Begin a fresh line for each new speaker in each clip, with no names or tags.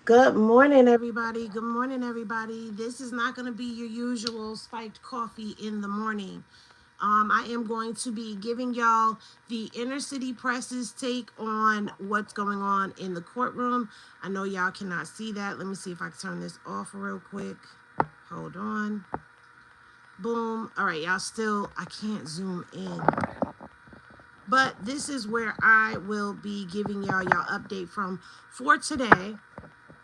Good morning, everybody. Good morning, everybody. This is not going to be your usual spiked coffee in the morning. I am going to be giving y'all the inner city press's take on what's going on in the courtroom. I know y'all cannot see that. Let me see if I can turn this off real quick. Hold on. Boom. All right, y'all still, I can't zoom in. But this is where I will be giving y'all update from for today.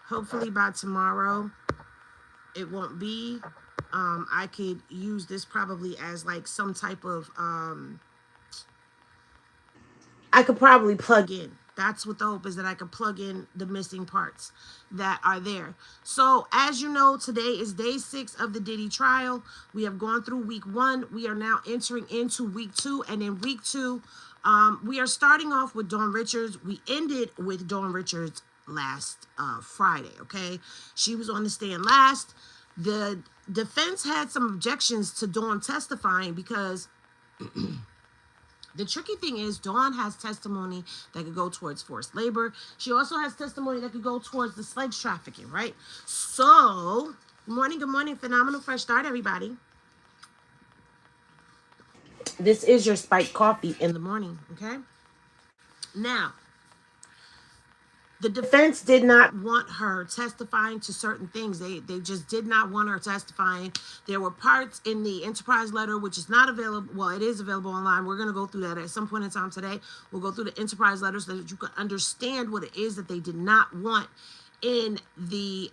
Hopefully by tomorrow it won't be. I could use this probably as like some type of I could probably plug in. That's what the hope is, that I could plug in the missing parts that are there. So as you know, today is day 6 of the Diddy trial. We have gone through week 1. We are now entering into week 2. And in week 2, we are starting off with Dawn Richards. We ended with Dawn Richards last Friday, okay? She was on the stand last. The defense had some objections to Dawn testifying because the tricky thing is Dawn has testimony that could go towards forced labor. She also has testimony that could go towards the slave trafficking, right? So, good morning, phenomenal fresh start, everybody. This is your spiked coffee in the morning, okay? Now, the defense did not want her testifying to certain things. They just did not want her testifying. There were parts in the enterprise letter which is not available. Well, it is available online. We're going to go through that at some point in time today. We'll go through the enterprise letter so that you can understand what it is that they did not want in the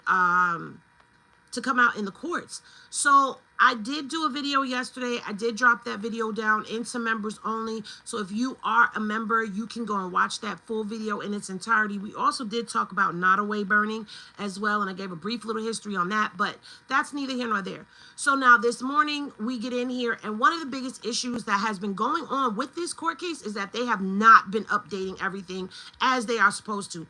to come out in the courts. So I did do a video yesterday. I did drop that video down into members only. So if you are a member, you can go and watch that full video in its entirety. We also did talk about Nottoway burning as well, and I gave a brief little history on that, but that's neither here nor there. So now this morning we get in here, and one of the biggest issues that has been going on with this court case is that they have not been updating everything as they are supposed to.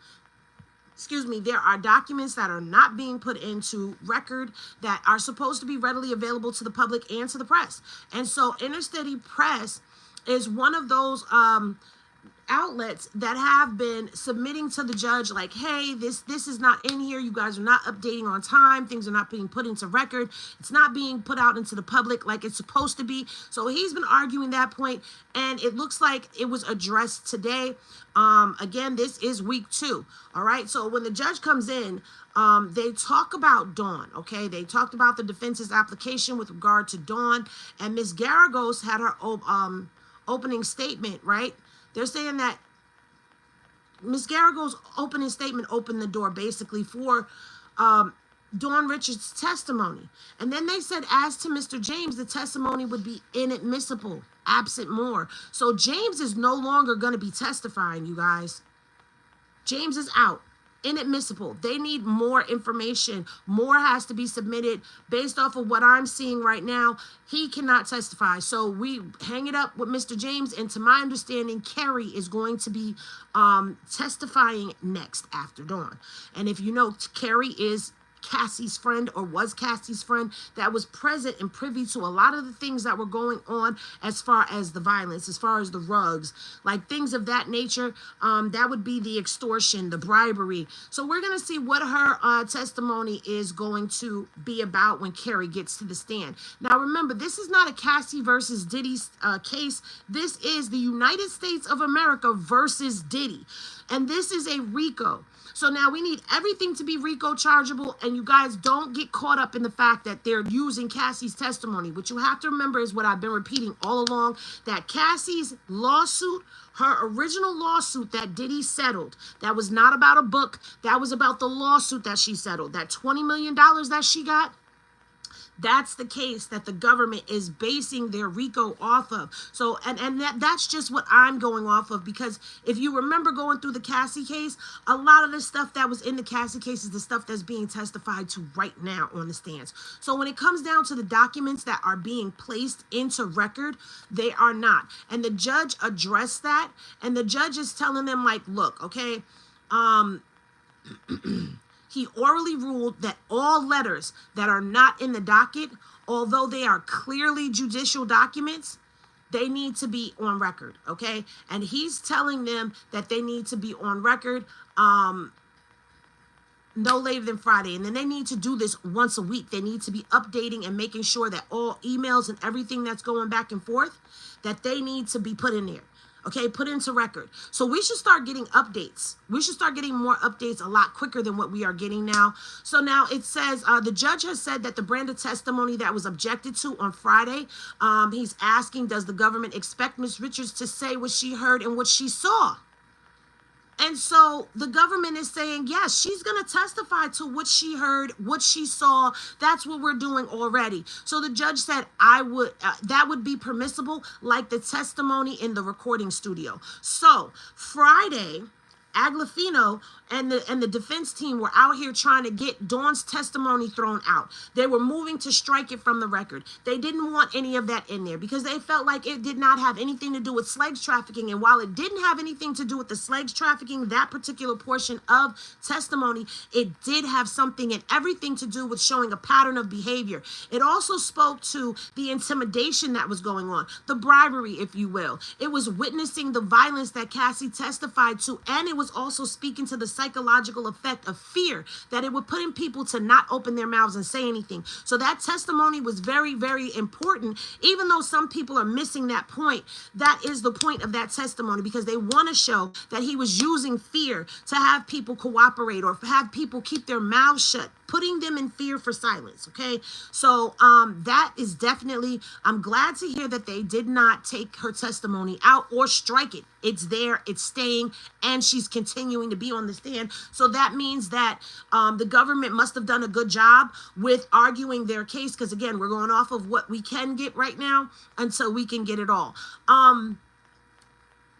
Excuse me, there are documents that are not being put into record that are supposed to be readily available to the public and to the press. And so City Press is one of those outlets that have been submitting to the judge like, hey, this is not in here. You guys are not updating on time. Things are not being put into record. It's not being put out into the public like it's supposed to be. So he's been arguing that point, and it looks like it was addressed today. Again, this is week 2. All right. So when the judge comes in, they talk about Dawn. Okay. They talked about the defense's application with regard to Dawn, and Ms. Garagos had her opening statement, right? They're saying that Ms. Garagos' opening statement opened the door basically for Dawn Richards' testimony. And then they said, as to Mr. James, the testimony would be inadmissible, absent more. So James is no longer going to be testifying, you guys. James is out. Inadmissible. They need more information. More has to be submitted based off of what I'm seeing right now. He cannot testify. So we hang it up with Mr. James. And to my understanding, Kerry is going to be testifying next after Dawn. And if you know, Kerry is Cassie's friend, or was Cassie's friend, that was present and privy to a lot of the things that were going on as far as the violence, as far as the rugs, like things of that nature. That would be the extortion, the bribery. So we're going to see what her testimony is going to be about when Kerry gets to the stand. Now, remember, this is not a Cassie versus Diddy case. This is the United States of America versus Diddy. And this is a RICO. So now we need everything to be RICO chargeable, and you guys don't get caught up in the fact that they're using Cassie's testimony. What you have to remember is what I've been repeating all along, that Cassie's lawsuit, her original lawsuit that Diddy settled, that was not about a book, that was about the lawsuit that she settled, that $20 million that she got. That's the case that the government is basing their RICO off of. So, and that's just what I'm going off of, because if you remember going through the Cassie case, a lot of the stuff that was in the Cassie case is the stuff that's being testified to right now on the stands. So when it comes down to the documents that are being placed into record, they are not. And the judge addressed that, and the judge is telling them like, look, okay, he orally ruled that all letters that are not in the docket, although they are clearly judicial documents, they need to be on record, okay? And he's telling them that they need to be on record. No later than Friday. And then they need to do this once a week. They need to be updating and making sure that all emails and everything that's going back and forth, that they need to be put in there. Okay, put into record. So we should start getting updates. We should start getting more updates a lot quicker than what we are getting now. So now it says the judge has said that the brand of testimony that was objected to on Friday, he's asking, does the government expect Ms. Richards to say what she heard and what she saw? And so the government is saying, yes, she's going to testify to what she heard, what she saw. That's what we're doing already. So the judge said that would be permissible, like the testimony in the recording studio. So Friday, Aglifino and the defense team were out here trying to get Dawn's testimony thrown out. They were moving to strike it from the record. They didn't want any of that in there because they felt like it did not have anything to do with slaves trafficking. And while it didn't have anything to do with the slaves trafficking, that particular portion of testimony, it did have something and everything to do with showing a pattern of behavior. It also spoke to the intimidation that was going on, the bribery, if you will. It was witnessing the violence that Cassie testified to, and it was also speaking to the psychological effect of fear that it would put in people to not open their mouths and say anything. So that testimony was very, very important. Even though some people are missing that point, that is the point of that testimony, because they want to show that he was using fear to have people cooperate or have people keep their mouths shut, putting them in fear for silence. Okay, so that is definitely, I'm glad to hear that they did not take her testimony out or strike it. It's there, it's staying, and she's continuing to be on the stand. So that means that the government must have done a good job with arguing their case, because again, we're going off of what we can get right now until we can get it all.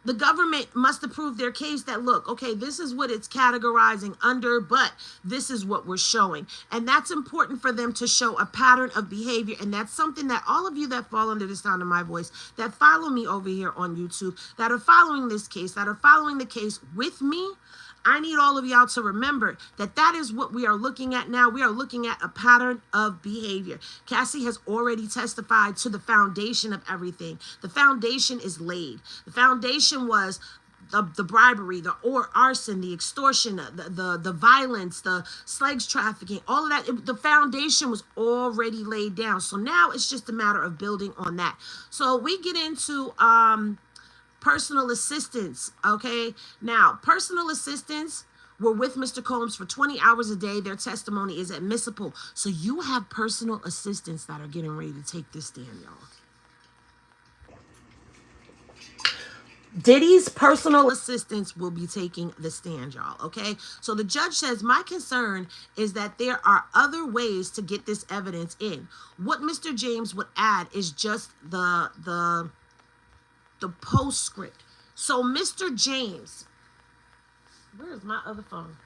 The government must approve their case that, look, okay, this is what it's categorizing under, but this is what we're showing. And that's important for them to show a pattern of behavior. And that's something that all of you that fall under the sound of my voice, that follow me over here on YouTube, that are following this case, that are following the case with me, I need all of y'all to remember that that is what we are looking at now. We are looking at a pattern of behavior. Cassie has already testified to the foundation of everything. The foundation is laid. The foundation was the bribery, the arson, the extortion, the violence, the slaves trafficking, all of that. The foundation was already laid down. So now it's just a matter of building on that. So we get into personal assistants. Okay, now personal assistants were with Mr. Combs for 20 hours a day. Their testimony is admissible. So you have personal assistants that are getting ready to take this stand, y'all. Diddy's personal assistants will be taking the stand, y'all. Okay, so the judge says, my concern is that there are other ways to get this evidence in. What Mr. James would add is just the postscript. So Mr. James, where's my other phone?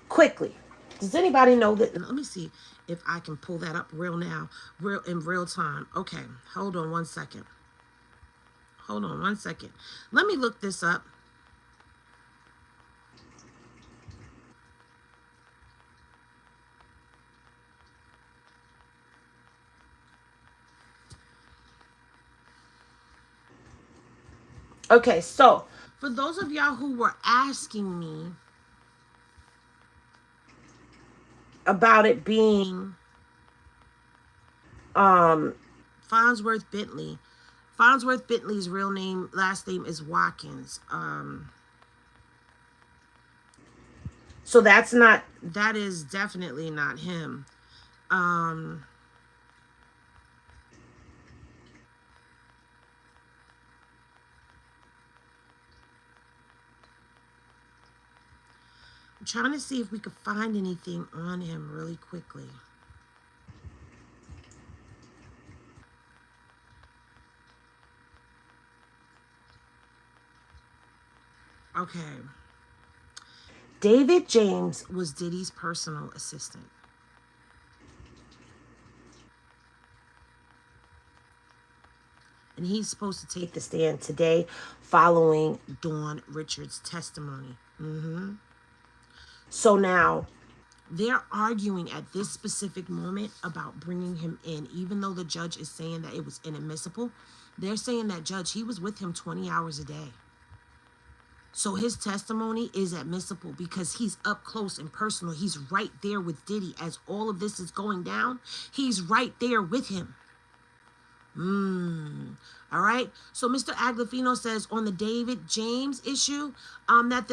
Quickly, does anybody know that? Let me see if I can pull that up in real time. Okay, hold on one second. Let me look this up. Okay, so for those of y'all who were asking me about it being Farnsworth Bentley. Farnsworth Bentley's last name is Watkins. So that is definitely not him. I'm trying to see if we could find anything on him really quickly. Okay. David James was Diddy's personal assistant. And he's supposed to take the stand today following Dawn Richards' testimony. So now they're arguing at this specific moment about bringing him in, even though the judge is saying that it was inadmissible. They're saying that, Judge, he was with him 20 hours a day. So his testimony is admissible because he's up close and personal. He's right there with Diddy as all of this is going down. He's right there with him. All right. So Mr. Aglifino says on the David James issue, that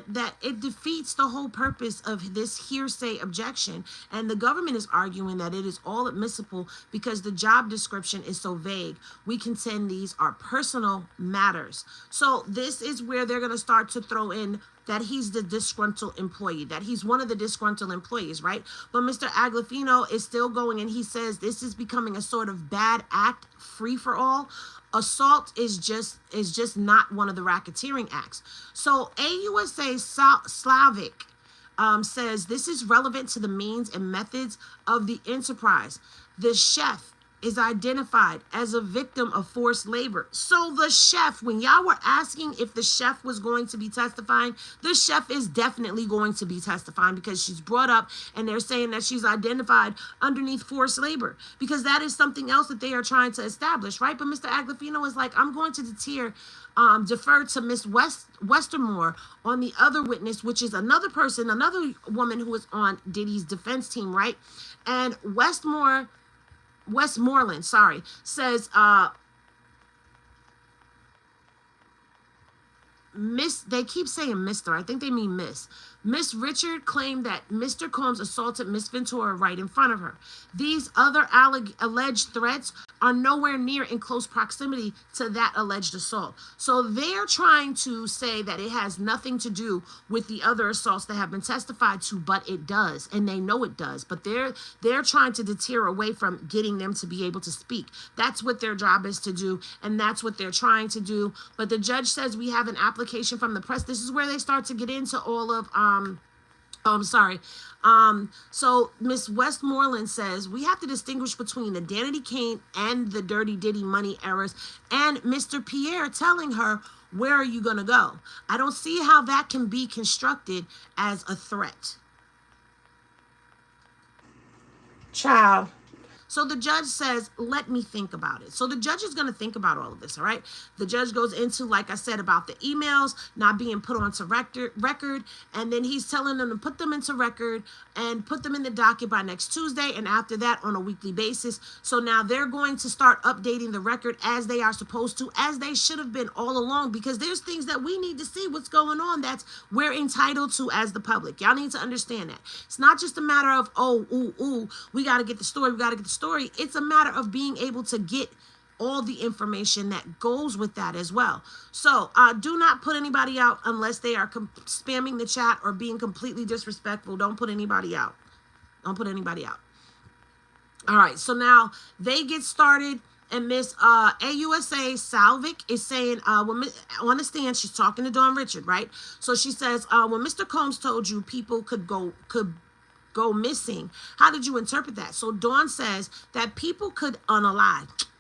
that it defeats the whole purpose of this hearsay objection, and the government is arguing that it is all admissible because the job description is so vague. We contend these are personal matters. So this is where they're going to start to throw in that he's the disgruntled employee, that he's one of the disgruntled employees, right? But Mr. Aglifino is still going, and he says this is becoming a sort of bad act, free for all. Assault is just not one of the racketeering acts. So AUSA Slavic says this is relevant to the means and methods of the enterprise. The chef is identified as a victim of forced labor. So the chef, when y'all were asking if the chef was going to be testifying, the chef is definitely going to be testifying because she's brought up and they're saying that she's identified underneath forced labor because that is something else that they are trying to establish, right? But Mr. Aglifino is like, I'm going to defer to Miss Westermore on the other witness, which is another person, another woman who is on Diddy's defense team, right? And Westmoreland, says they keep saying Mr. I think they mean Miss. Miss Richard claimed that Mr. Combs assaulted Miss Ventura right in front of her. These other alleged threats are nowhere near in close proximity to that alleged assault. So they're trying to say that it has nothing to do with the other assaults that have been testified to, but it does, and they know it does. But they're trying to deter away from getting them to be able to speak. That's what their job is to do, and that's what they're trying to do. But the judge says we have an application from the press. This is where they start to get into all of so Miss Westmoreland says we have to distinguish between the Danity Kane and the Dirty Diddy money errors, and Mr. Pierre telling her, where are you going to go? I don't see how that can be constructed as a threat. Child. So the judge says, let me think about it. So the judge is going to think about all of this, all right? The judge goes into, like I said, about the emails not being put onto record, and then he's telling them to put them into record and put them in the docket by next Tuesday, and after that on a weekly basis. So now they're going to start updating the record as they are supposed to, as they should have been all along, because there's things that we need to see what's going on that's we're entitled to as the public. Y'all need to understand that. It's not just a matter of, we got to get the story, It's a matter of being able to get all the information that goes with that as well. So do not put anybody out unless they are spamming the chat or being completely disrespectful. Don't put anybody out. Don't put anybody out. All right, so now they get started, and Miss AUSA Salvic is saying, on the stand, she's talking to Dawn Richard, right? So she says, when Mr. Combs told you people could go missing, how did you interpret that? So Dawn says that people could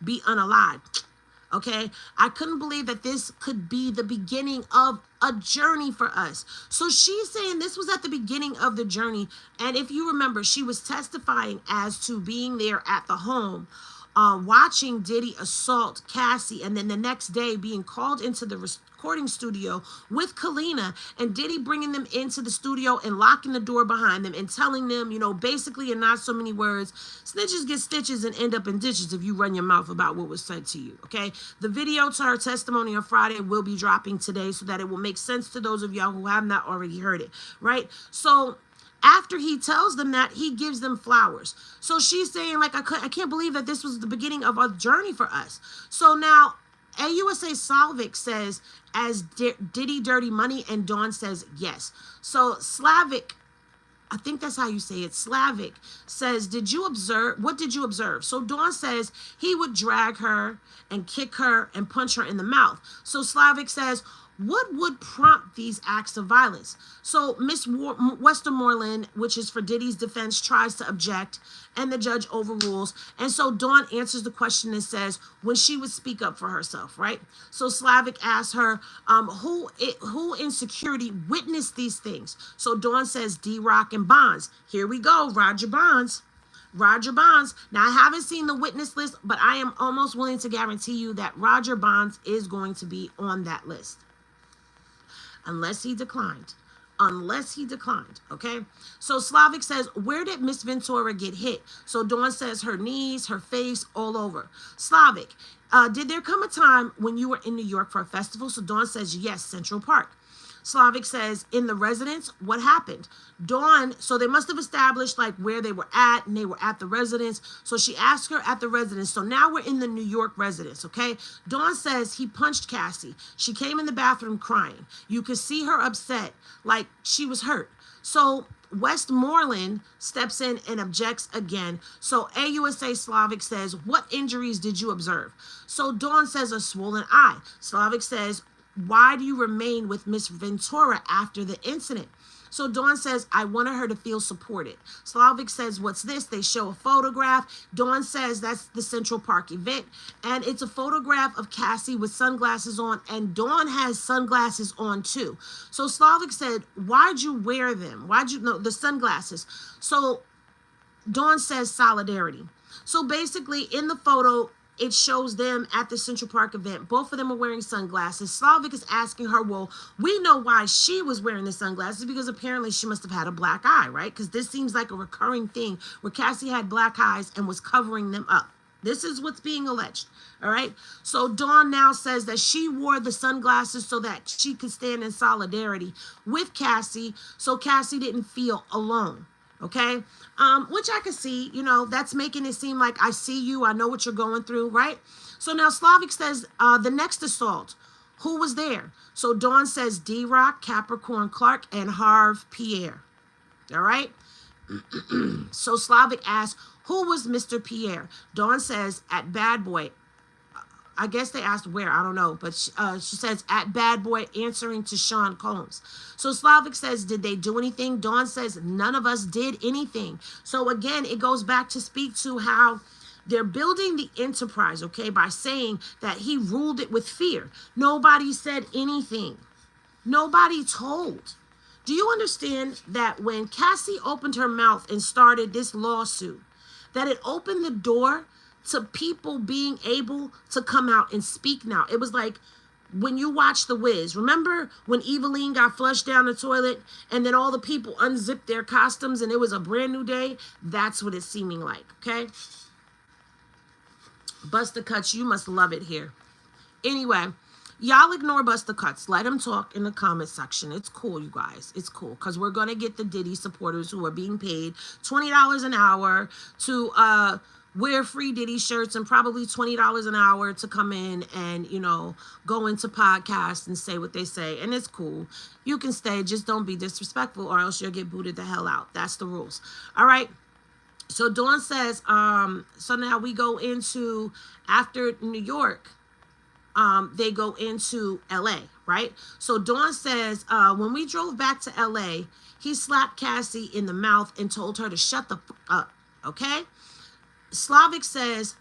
be unalived. Okay, I couldn't believe that this could be the beginning of a journey for us. So she's saying this was at the beginning of the journey. And if you remember, she was testifying as to being there at the home, watching Diddy assault Cassie, and then the next day being called into the recording studio with Kalina, and Diddy bringing them into the studio and locking the door behind them and telling them, basically in not so many words, snitches get stitches and end up in ditches if you run your mouth about what was said to you, okay? The video to her testimony on Friday will be dropping today so that it will make sense to those of y'all who have not already heard it, right? So after he tells them that, he gives them flowers. So she's saying, like, I can't believe that this was the beginning of a journey for us. So now AUSA Salvic says, as Diddy Dirty Money, and Dawn says yes. So Slavic, I think that's how you say it, Slavic says, what did you observe? So Dawn says he would drag her and kick her and punch her in the mouth. So Slavic says, what would prompt these acts of violence? So Miss Westermoreland, which is for Diddy's defense, tries to object, and the judge overrules. And so Dawn answers the question and says, when she would speak up for herself, right? So Slavic asks her, who in security witnessed these things? So Dawn says, D-Rock and Bonds. Here we go, Roger Bonds. Roger Bonds. Now, I haven't seen the witness list, but I am almost willing to guarantee you that Roger Bonds is going to be on that list. unless he declined. Unless he declined, okay? So Slavic says, where did Miss Ventura get hit? So Dawn says her knees, her face, all over. Slavic, did there come a time when you were in New York for a festival? So Dawn says, yes, Central Park. Slavic says, in the residence, what happened? Dawn, so they must have established like where they were at, and they were at the residence. So she asked her at the residence. So now we're in the New York residence, okay? Dawn says he punched Cassie. She came in the bathroom crying. You could see her upset, like she was hurt. So Westmoreland steps in and objects again. So AUSA Slavic says, what injuries did you observe? So Dawn says a swollen eye. Slavic says, why do you remain with Miss Ventura after the incident? So Dawn says, I wanted her to feel supported. Slavic says, what's this? They show a photograph. Dawn says that's the Central Park event. And it's a photograph of Cassie with sunglasses on. And Dawn has sunglasses on too. So Slavic said, why'd you wear them? Why'd you know the sunglasses? So Dawn says solidarity. So basically in the photo, it shows them at the Central Park event. Both of them are wearing sunglasses. Slavic is asking her, well, we know why she was wearing the sunglasses, because apparently she must have had a black eye, right? Because this seems like a recurring thing where Cassie had black eyes and was covering them up. This is what's being alleged, all right? So Dawn now says that she wore the sunglasses so that she could stand in solidarity with Cassie, so Cassie didn't feel alone. Okay, which I can see, you know, that's making it seem like I see you, I know what you're going through, right? So now Slavic says the next assault, who was there? So Dawn says D-Rock, Capricorn Clark, and Harv Pierre, all right? So Slavic asks, who was Mr. Pierre? Dawn says at Bad Boy. I guess they asked where, I don't know, but she says at Bad Boy, answering to Sean Combs. So Slavic says, did they do anything? Dawn says, none of us did anything. So again, it goes back to speak to how they're building the enterprise, okay, by saying that he ruled it with fear. Nobody said anything. Nobody told. Do you understand that when Cassie opened her mouth and started this lawsuit, that it opened the door to people being able to come out and speak now? It was like when you watch The Wiz. Remember when Eveline got flushed down the toilet and then all the people unzipped their costumes and it was a brand new day? That's what it's seeming like, okay? Busta Cuts, you must love it here. Anyway, y'all ignore Busta Cuts. Let him talk in the comment section. It's cool, you guys. It's cool because we're going to get the Diddy supporters who are being paid $20 an hour to wear free Diddy shirts and probably $20 an hour to come in and, you know, go into podcasts and say what they say. And it's cool. You can stay. Just don't be disrespectful or else you'll get booted the hell out. That's the rules. All right. So Dawn says, so now we go into, after New York, they go into LA, right? So Dawn says, when we drove back to LA, he slapped Cassie in the mouth and told her to shut the fuck up, okay? Slavic says,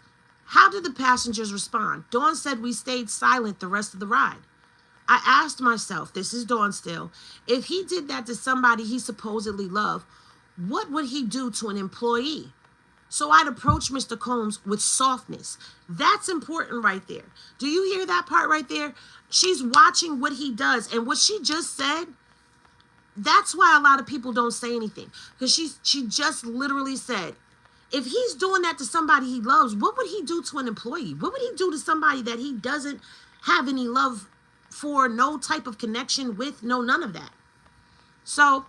how did the passengers respond? Dawn said we stayed silent the rest of the ride. I asked myself, this is Dawn still, if he did that to somebody he supposedly loved, what would he do to an employee? So I'd approach Mr. Combs with softness. That's important right there. Do you hear that part right there? She's watching what he does. And what she just said, that's why a lot of people don't say anything. Because she just literally said, if he's doing that to somebody he loves, what would he do to an employee? What would he do to somebody that he doesn't have any love for, no type of connection with, no, none of that? So,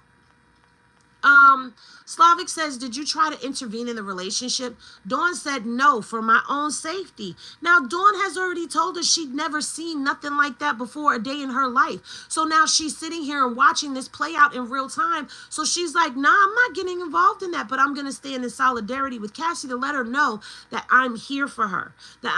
Slavic says, did you try to intervene in the relationship? Dawn said, no, for my own safety. Now, Dawn has already told us she'd never seen nothing like that before a day in her life. So now she's sitting here and watching this play out in real time. So she's like, nah, I'm not getting involved in that, but I'm going to stand in solidarity with Cassie to let her know that I'm here for her, that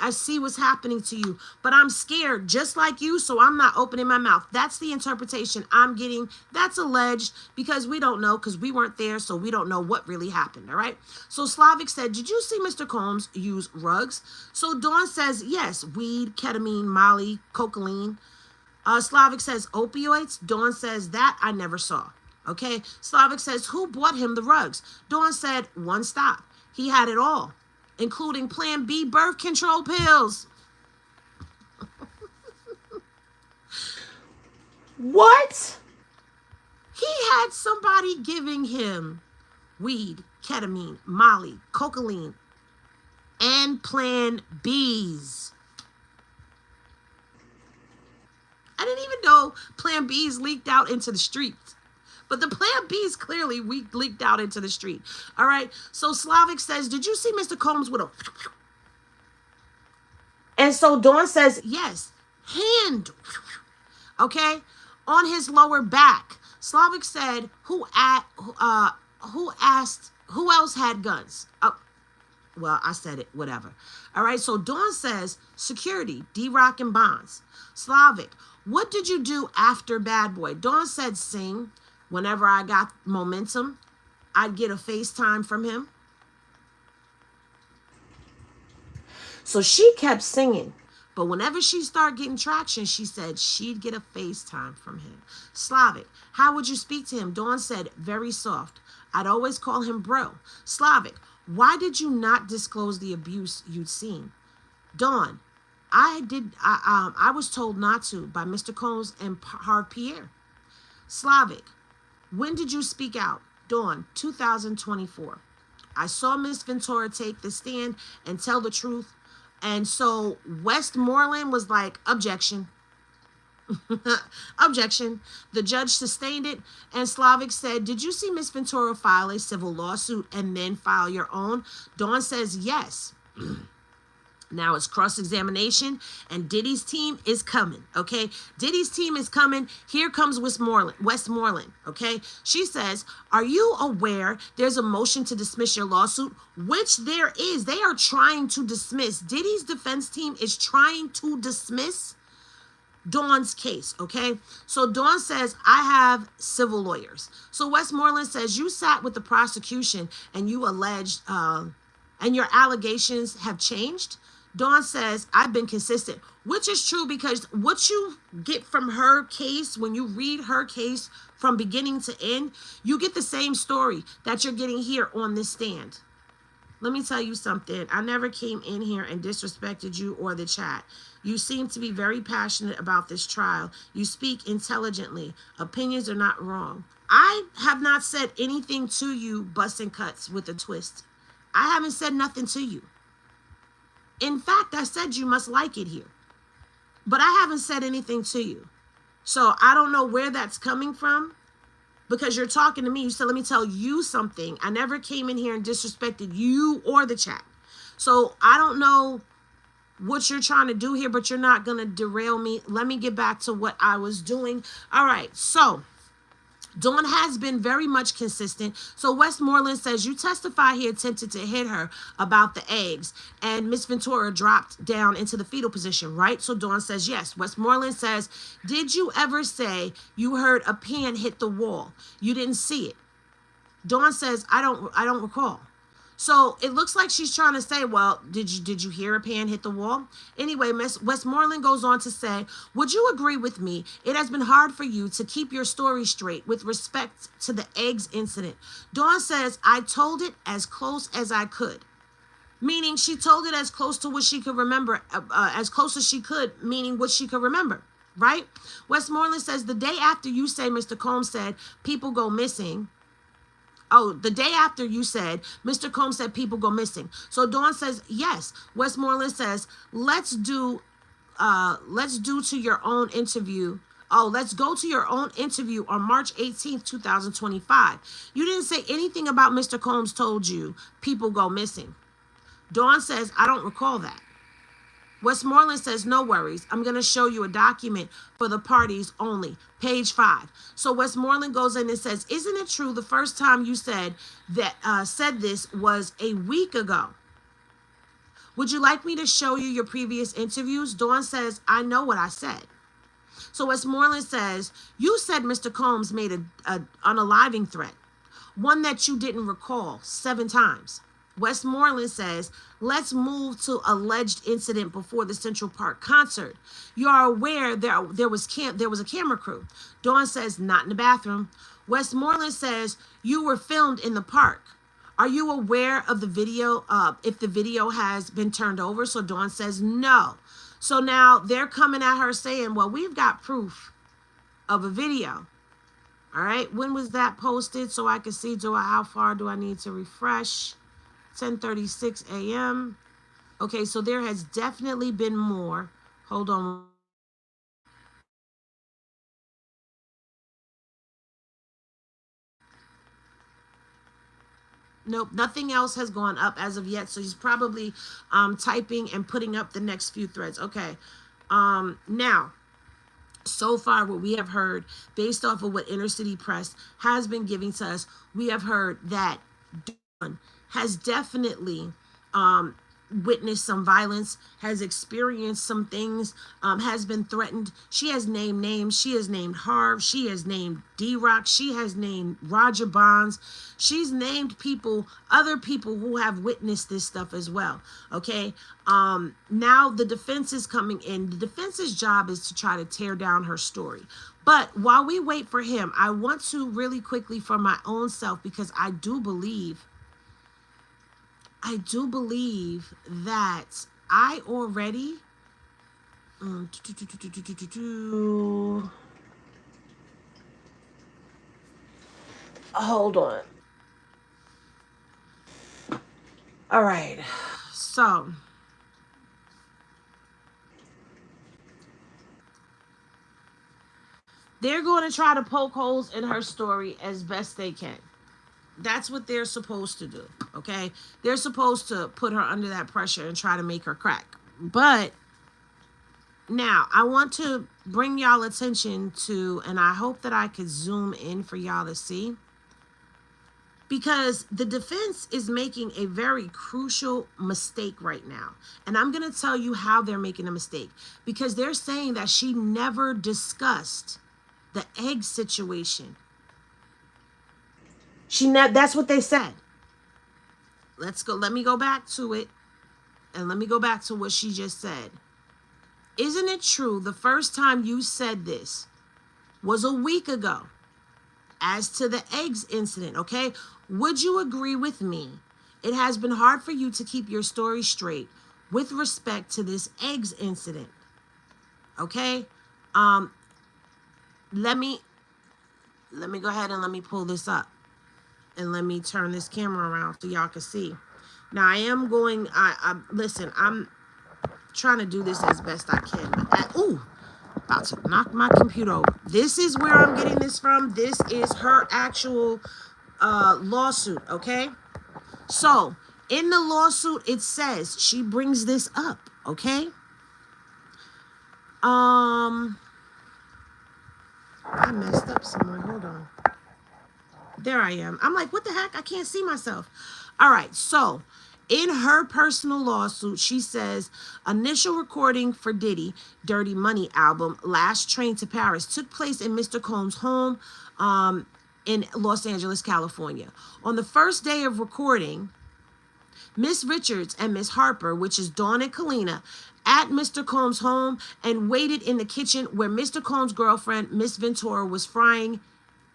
I see what's happening to you, but I'm scared just like you, so I'm not opening my mouth. That's the interpretation I'm getting. That's alleged because we don't know, because we weren't there, so we don't know what really happened, all right? So Slavic said, did you see Mr. Combs use rugs? So Dawn says, yes, weed, ketamine, Molly, cocaine. Slavic says, opioids? Dawn says, that I never saw, okay? Slavic says, who bought him the rugs? Dawn said, one stop. He had it all, including Plan B birth control pills. What? He had somebody giving him weed, ketamine, Molly, cocaine, and Plan Bs. I didn't even know Plan Bs leaked out into the streets. But the Plan Bs clearly leaked out into the street. All right. So Slavic says, did you see Mr. Combs with a... And so Dawn says, yes, hand. Okay. On his lower back. Slavic said, who asked, who else had guns? Well, I said it, whatever. All right, so Dawn says, security, D-Rock and Bonds. Slavic, what did you do after Bad Boy? Dawn said, sing. Whenever I got momentum, I'd get a FaceTime from him. So she kept singing. But whenever she started getting traction, she said she'd get a FaceTime from him. Slavic, how would you speak to him? Dawn said, very soft. I'd always call him bro. Slavic, why did you not disclose the abuse you'd seen? Dawn, I was told not to by Mr. Combs and Harv Pierre. Slavic, when did you speak out? Dawn, 2024. I saw Miss Ventura take the stand and tell the truth. And so Westmoreland was like, objection. Objection. The judge sustained it, and Slavic said, did you see Miss Ventura file a civil lawsuit and then file your own? Dawn says, yes. Now it's cross-examination, and Diddy's team is coming, okay? Diddy's team is coming. Here comes Westmoreland, okay? She says, are you aware there's a motion to dismiss your lawsuit? Which there is. They are trying to dismiss. Diddy's defense team is trying to dismiss Dawn's case, okay? So Dawn says, I have civil lawyers. So Westmoreland says, you sat with the prosecution and you alleged, and your allegations have changed. Dawn says, I've been consistent, which is true because what you get from her case, when you read her case from beginning to end, you get the same story that you're getting here on this stand. Let me tell you something. I never came in here and disrespected you or the chat. You seem to be very passionate about this trial. You speak intelligently. Opinions are not wrong. I have not said anything to you, busting cuts with a twist. I haven't said nothing to you. In fact, I said you must like it here. But I haven't said anything to you. So I don't know where that's coming from because you're talking to me. You said, let me tell you something. I never came in here and disrespected you or the chat. So I don't know what you're trying to do here, but you're not going to derail me. Let me get back to what I was doing. All right. So Dawn has been very much consistent. So Westmoreland says, you testify he attempted to hit her about the eggs and Miss Ventura dropped down into the fetal position, right? So Dawn says, yes. Westmoreland says, did you ever say you heard a pan hit the wall? You didn't see it. Dawn says, I don't recall. So it looks like she's trying to say, well, did you hear a pan hit the wall? Anyway, Miss Westmoreland goes on to say, would you agree with me? It has been hard for you to keep your story straight with respect to the eggs incident. Dawn says, I told it as close as I could. Meaning she told it as close to what she could remember, as close as she could, meaning what she could remember, right? Westmoreland says, the day after you say Mr. Combs said people go missing, oh, the day after you said, Mr. Combs said people go missing. So Dawn says, yes. Westmoreland says, let's do to your own interview. Oh, let's go to your own interview on March 18th, 2025. You didn't say anything about Mr. Combs told you people go missing. Dawn says, I don't recall that. Westmoreland says, no worries. I'm going to show you a document for the parties only. Page 5. So Westmoreland goes in and says, isn't it true the first time you said this was a week ago? Would you like me to show you your previous interviews? Dawn says, I know what I said. So Westmoreland says, you said Mr. Combs made an unaliving threat, one that you didn't recall 7 times. Westmoreland says, let's move to alleged incident before the Central Park concert. You are aware there was a camera crew. Dawn says, not in the bathroom. Westmoreland says, you were filmed in the park. Are you aware of the video, if the video has been turned over? So Dawn says, no. So now they're coming at her saying, well, we've got proof of a video. All right, when was that posted so I can see how far do I need to refresh? 10:36 a.m. Okay, so there has definitely been more. Hold on. Nope, nothing else has gone up as of yet. So he's probably typing and putting up the next few threads. Okay. Now, so far what we have heard based off of what Inner City Press has been giving to us, we have heard that Dawn has definitely witnessed some violence, has experienced some things, has been threatened. She has named names. She has named Harv. She has named D-Rock. She has named Roger Bonds. She's named people, other people who have witnessed this stuff as well. Okay. Now the defense is coming in. The defense's job is to try to tear down her story. But while we wait for him, I want to really quickly for my own self, because I do believe that I already hold on. All right. So they're going to try to poke holes in her story as best they can. That's what they're supposed to do, okay? They're supposed to put her under that pressure and try to make her crack. But now I want to bring y'all attention to, and I hope that I could zoom in for y'all to see, because the defense is making a very crucial mistake right now. And I'm going to tell you how they're making a mistake, because they're saying that she never discussed the egg situation. That's what they said. Let me go back to it, and let me go back to what she just said. Isn't it true the first time you said this was a week ago as to the eggs incident, okay? Would you agree with me? It has been hard for you to keep your story straight with respect to this eggs incident, okay? Let me go ahead and let me pull this up. And let me turn this camera around so y'all can see. Now I am going, listen, I'm trying to do this as best I can. About to knock my computer over. This is where I'm getting this from. This is her actual lawsuit, okay? So in the lawsuit, it says she brings this up, okay? I messed up somewhere. Hold on. There I am. I'm like, what the heck? I can't see myself. All right. So in her personal lawsuit, she says initial recording for Diddy Dirty Money album Last Train to Paris took place in Mr. Combs' home in Los Angeles, California. On the first day of recording, Miss Richards and Miss Harper, which is Dawn and Kalina, at Mr. Combs' home and waited in the kitchen where Mr. Combs' girlfriend, Miss Ventura, was frying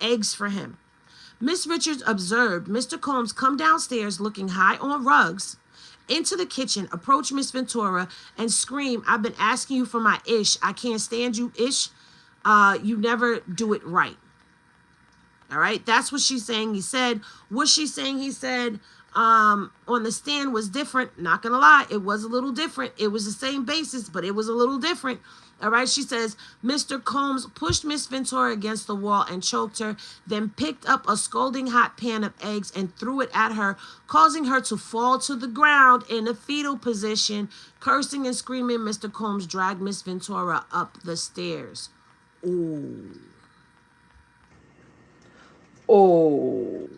eggs for him. Miss Richards observed Mr. Combs come downstairs looking high on rugs, into the kitchen, approach Miss Ventura, and scream, "I've been asking you for my ish. I can't stand you, ish. You never do it right." All right, that's what she's saying he said. What she's saying he said on the stand was different. Not gonna lie, it was a little different. It was the same basis, but it was a little different. All right, she says, Mr. Combs pushed Miss Ventura against the wall and choked her, then picked up a scalding hot pan of eggs and threw it at her, causing her to fall to the ground in a fetal position. Cursing and screaming, Mr. Combs dragged Miss Ventura up the stairs. Ooh. Oh.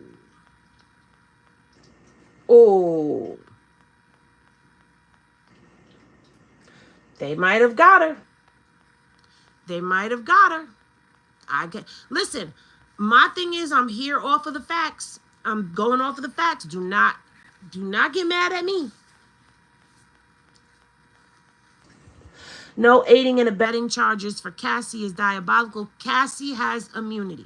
Oh. They might have got her. They might have got her. Listen, my thing is I'm here off of the facts. I'm going off of the facts. Do not get mad at me. No aiding and abetting charges for Cassie is diabolical. Cassie has immunity.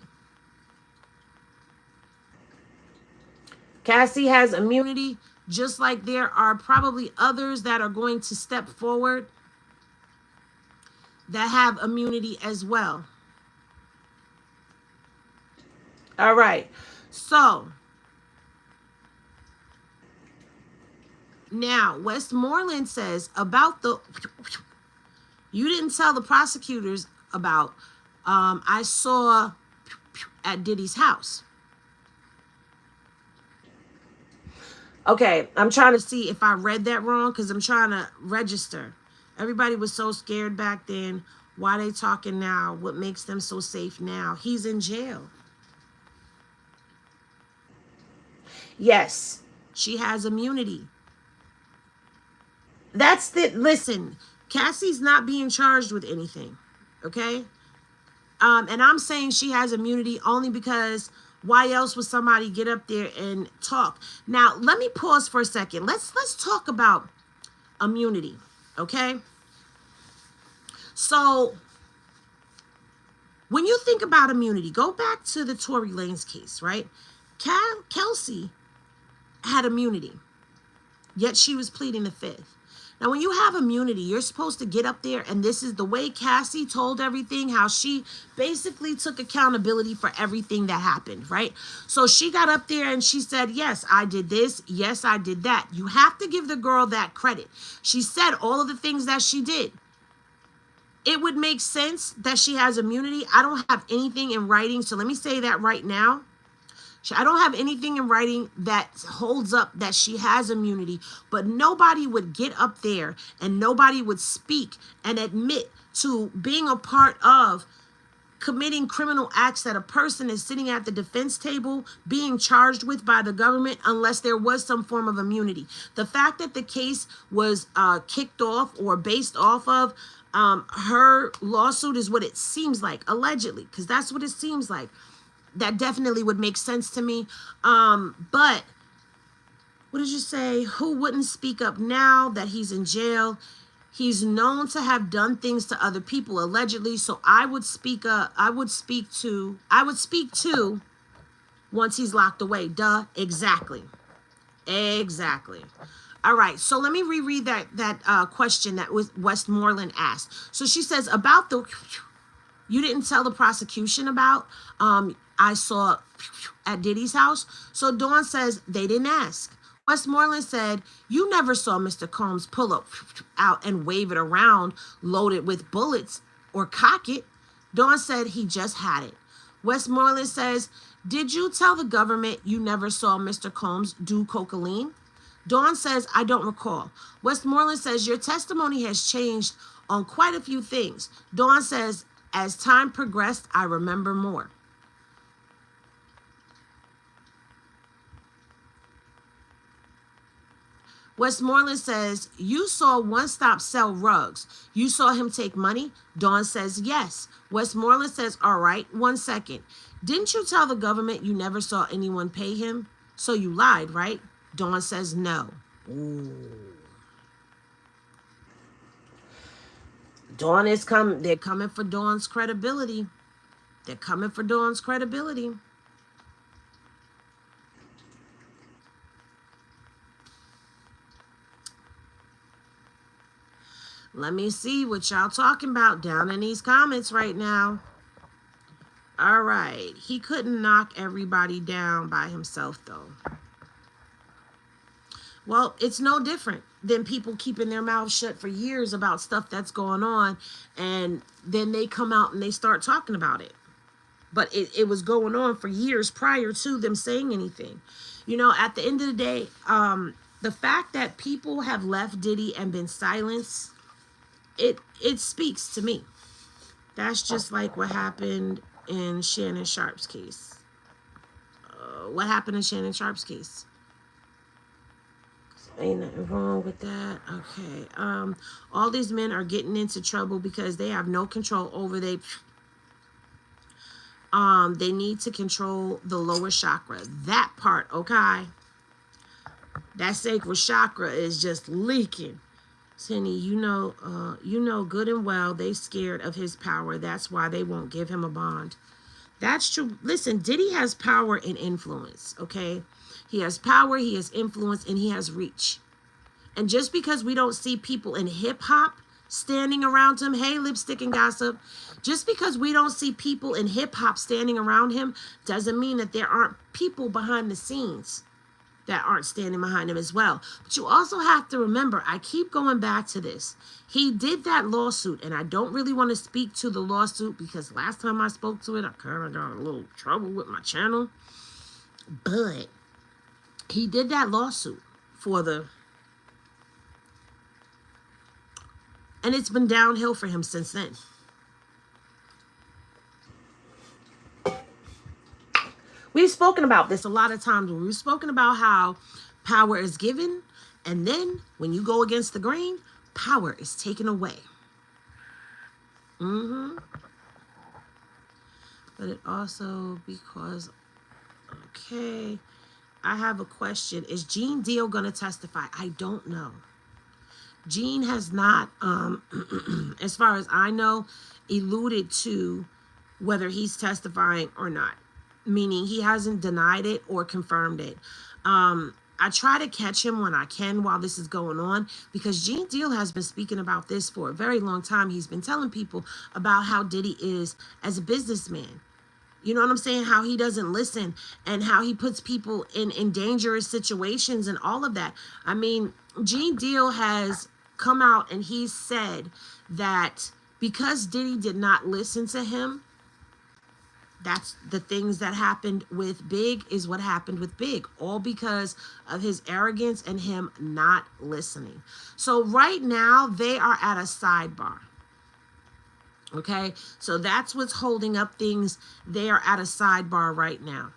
Cassie has immunity, just like there are probably others that are going to step forward that have immunity as well. All right. So now Westmoreland says about the you didn't tell the prosecutors about I saw at Diddy's house. Okay, I'm trying to see if I read that wrong because I'm trying to register. Everybody was so scared back then. Why they talking now? What makes them so safe now? He's in jail. Yes, she has immunity. That's the listen. Cassie's not being charged with anything. Okay? And I'm saying she has immunity only because why else would somebody get up there and talk? Now, let me pause for a second. Let's talk about immunity, okay? So, when you think about immunity, go back to the Tory Lanez case, right? Kelsey had immunity, yet she was pleading the fifth. Now, when you have immunity, you're supposed to get up there, and this is the way Cassie told everything, how she basically took accountability for everything that happened, right? So she got up there and she said, yes, I did this. Yes, I did that. You have to give the girl that credit. She said all of the things that she did. It would make sense that she has immunity. I don't have anything in writing, so let me say that right now. I don't have anything in writing that holds up that she has immunity, but nobody would get up there and nobody would speak and admit to being a part of committing criminal acts that a person is sitting at the defense table being charged with by the government unless there was some form of immunity. The fact that the case was kicked off or based off of her lawsuit is what it seems like, allegedly, because that's what it seems like. That definitely would make sense to me. But what did you say? Who wouldn't speak up now that he's in jail? He's known to have done things to other people allegedly. So I would speak up. I would speak to once he's locked away. Duh. Exactly. Exactly. All right. So let me reread that question that was Westmoreland asked. So she says about the you didn't tell the prosecution about I saw at Diddy's house. So Dawn says they didn't ask. Westmoreland said, you never saw Mr. Combs pull up out and wave it around loaded with bullets or cock it. Dawn said he just had it. Westmoreland says, did you tell the government you never saw Mr. Combs do cocaine? Dawn says, I don't recall. Westmoreland says, your testimony has changed on quite a few things. Dawn says, as time progressed, I remember more. Westmoreland says, you saw One Stop sell rugs. You saw him take money? Dawn says, yes. Westmoreland says, all right, 1 second. Didn't you tell the government you never saw anyone pay him? So you lied, right? Dawn says, no. Ooh. Dawn is coming. They're coming for Dawn's credibility. They're coming for Dawn's credibility. Let me see what y'all talking about down in these comments right now. All right. He couldn't knock everybody down by himself, though. Well, it's no different than people keeping their mouths shut for years about stuff that's going on, and then they come out and they start talking about it. But it was going on for years prior to them saying anything. You know, at the end of the day, the fact that people have left Diddy and been silenced, it speaks to me. That's just like what happened in Shannon Sharp's case. What happened in Shannon Sharp's case? Ain't nothing wrong with that. Okay. All these men are getting into trouble because they have no control over they need to control the lower chakra. That part, okay? That sacral chakra is just leaking. Cindy, you know good and well they scared of his power. That's why they won't give him a bond. That's true. Listen, Diddy has power and influence, okay? He has power, he has influence, and he has reach. And just because we don't see people in hip-hop standing around him. Hey, lipstick and gossip. Just because we don't see people in hip hop standing around him doesn't mean that there aren't people behind the scenes that aren't standing behind him as well. But you also have to remember, I keep going back to this. He did that lawsuit, and I don't really want to speak to the lawsuit because last time I spoke to it, I kind of got a little trouble with my channel. But he did that lawsuit for the... And it's been downhill for him since then. We've spoken about this a lot of times. We've spoken about how power is given, and then when you go against the grain, power is taken away. But it also because, okay, I have a question. Is Gene Deal going to testify? I don't know. Gene has not, as far as I know, alluded to whether he's testifying or not. Meaning he hasn't denied it or confirmed it. I try to catch him when I can while this is going on because Gene Deal has been speaking about this for a very long time. He's been telling people about how Diddy is as a businessman. You know what I'm saying? How he doesn't listen and how he puts people in dangerous situations and all of that. I mean, Gene Deal has come out and he said that because Diddy did not listen to him, that's the things that happened with Big is what happened with Big, all because of his arrogance and him not listening. So right now they are at a sidebar. Okay, so that's what's holding up things. They are at a sidebar right now.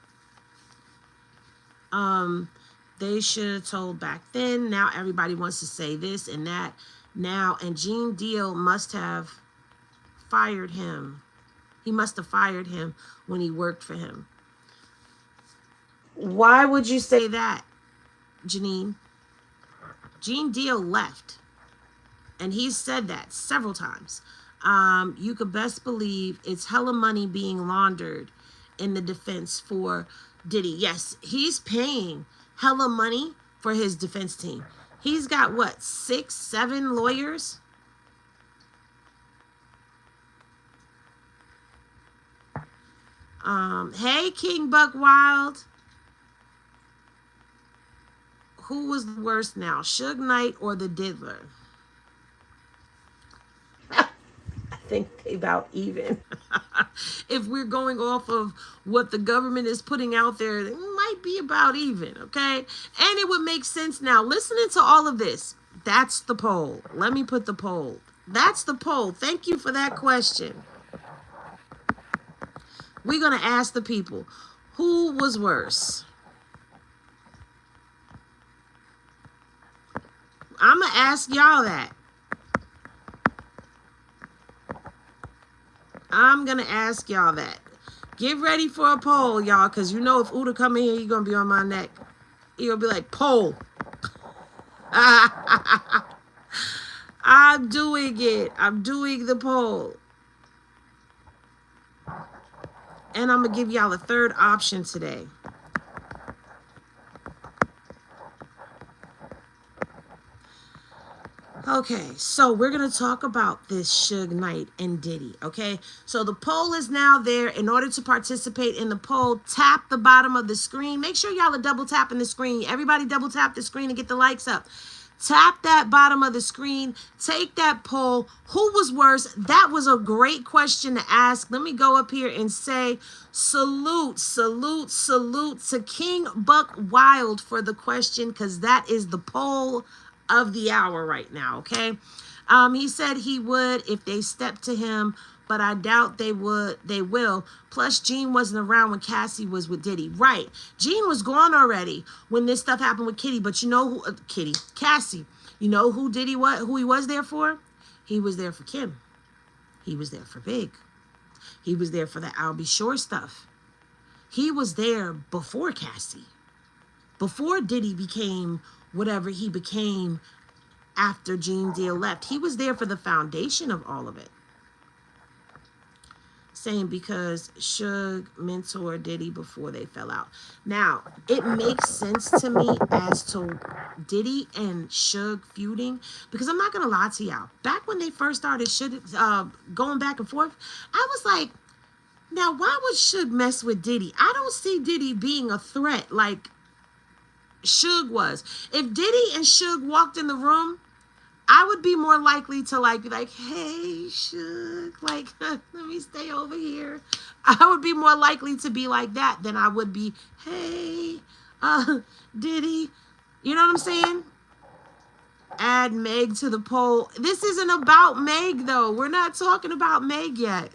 They should have told back then. Now everybody wants to say this and that now, and Gene Deal must have fired him. He must have fired him when he worked for him. Why would you say that, Janine? Gene Deal left. And he's said that several times. You could best believe it's hella money being laundered in the defense for Diddy. Yes, he's paying hella money for his defense team. He's got, what, 6, 7 lawyers? Hey, King Buck Wild. Who was the worst now, Suge Knight or the Diddler? I think they about even. If we're going off of what the government is putting out there, it might be about even, okay? And it would make sense now. Listening to all of this, that's the poll. Let me put the poll. That's the poll. Thank you for that question. We're going to ask the people, who was worse? I'm going to ask y'all that. I'm going to ask y'all that. Get ready for a poll, y'all, because you know if Uda come in here, he's going to be on my neck. He'll be like, poll. I'm doing it. I'm doing the poll. And I'm going to give y'all a third option today. Okay, so we're going to talk about this Suge Knight and Diddy, okay? So the poll is now there. In order to participate in the poll, tap the bottom of the screen. Make sure y'all are double tapping the screen. Everybody double tap the screen and get the likes up. Tap that bottom of the screen. Take that poll. Who was worse? That was a great question to ask. Let me go up here and say salute, salute, salute to King Buck Wild for the question, because that is the poll of the hour right now, okay? He said he would if they stepped to him, but I doubt they will. Plus, Gene wasn't around when Cassie was with Diddy. Right. Gene was gone already when this stuff happened with Kitty. But you know who, Cassie, you know who Diddy was, who he was there for? He was there for Kim. He was there for Big. He was there for the I'll Be Sure stuff. He was there before Cassie. Before Diddy became whatever he became after Gene Deal left. He was there for the foundation of all of it. saying because Suge mentored Diddy before they fell out. Now, it makes sense to me as to Diddy and Suge feuding, because I'm not gonna lie to y'all. Back when they first started going back and forth, I was like, now why would Suge mess with Diddy? I don't see Diddy being a threat like Suge was. If Diddy and Suge walked in the room, I would be more likely to like be like, hey, Suge, like, let me stay over here. I would be more likely to be like that than I would be, hey, Diddy. You know what I'm saying? Add Meg to the poll. This isn't about Meg, though. We're not talking about Meg yet.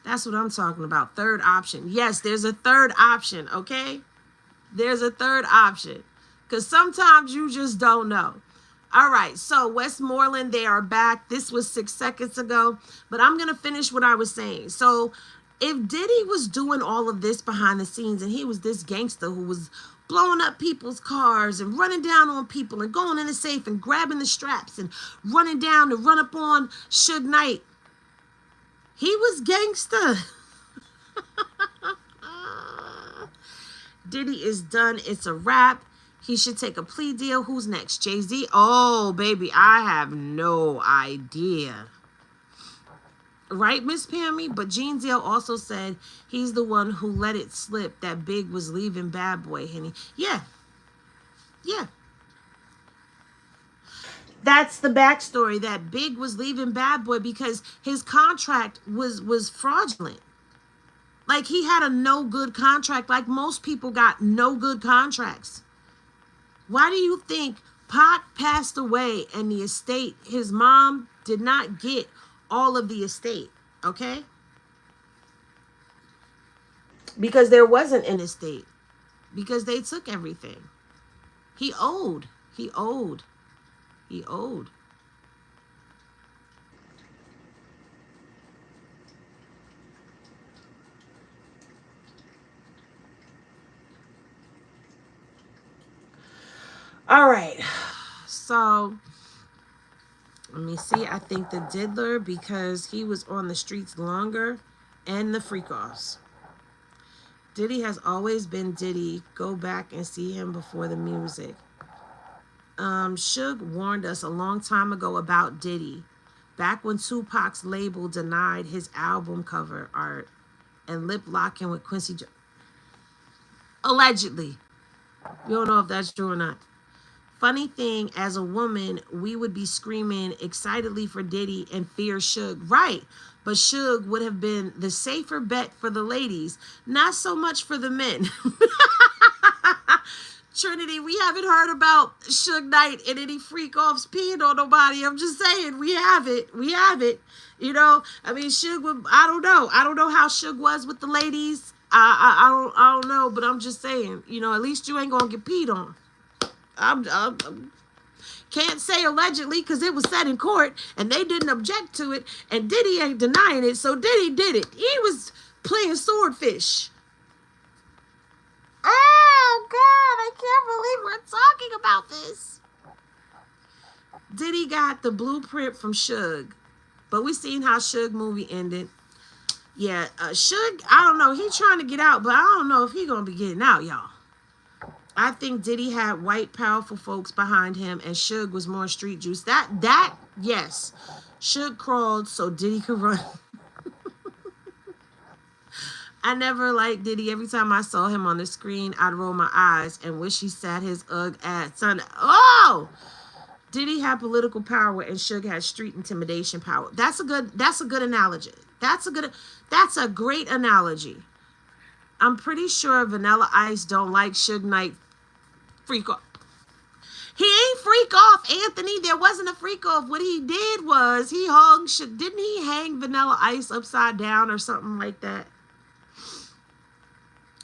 That's what I'm talking about. Third option. Yes, there's a third option, okay? There's a third option. Because sometimes you just don't know. All right, so Westmoreland, they are back. This was 6 seconds ago, but I'm going to finish what I was saying. So if Diddy was doing all of this behind the scenes and he was this gangster who was blowing up people's cars and running down on people and going in the safe and grabbing the straps and running down to run up on Suge Knight, he was gangster. Diddy is done. It's a wrap. He should take a plea deal. Who's next? Jay-Z? Oh, baby, I have no idea. Right, Miss Pammy? But Gene Deal also said he's the one who let it slip that Big was leaving Bad Boy, Henny. Yeah. Yeah. That's the backstory, that Big was leaving Bad Boy because his contract was fraudulent. Like, he had a no good contract. Like, most people got no good contracts. Why do you think Pac passed away and the estate, his mom did not get all of the estate, okay? Because there wasn't an estate. Because they took everything. He owed. He owed. He owed. All right. So, let me see. I think the Diddler, because he was on the streets longer, and the freak-offs. Diddy has always been Diddy. Go back and see him before the music. Suge warned us a long time ago about Diddy. Back when Tupac's label denied his album cover art and lip locking with Quincy Jones. Allegedly. We don't know if that's true or not. Funny thing, as a woman, we would be screaming excitedly for Diddy and fear Suge. Right. But Suge would have been the safer bet for the ladies, not so much for the men. Trinity, we haven't heard about Suge Knight and any freak-offs peeing on nobody. I'm just saying, we have it. We have it. You know, I mean, Suge would, I don't know. I don't know how Suge was with the ladies. I don't know, but I'm just saying, you know, at least you ain't going to get peed on. I'm can't say allegedly because it was said in court and they didn't object to it, and Diddy ain't denying it, so Diddy did it. He was playing swordfish. Oh, God, I can't believe we're talking about this. Diddy got the blueprint from Suge, but we seen how Suge movie ended. Yeah, Suge, I don't know. He trying to get out, but I don't know if he going to be getting out, y'all. I think Diddy had white, powerful folks behind him, and Suge was more street juice. That, yes. Suge crawled so Diddy could run. I never liked Diddy. Every time I saw him on the screen, I'd roll my eyes and wish he sat his ass. Son, oh! Diddy had political power and Suge had street intimidation power. That's a good analogy. That's a great analogy. I'm pretty sure Vanilla Ice don't like Suge Knight freak off. He ain't freak off, Anthony. There wasn't a freak off. What he did was he hung, didn't he hang Vanilla Ice upside down or something like that?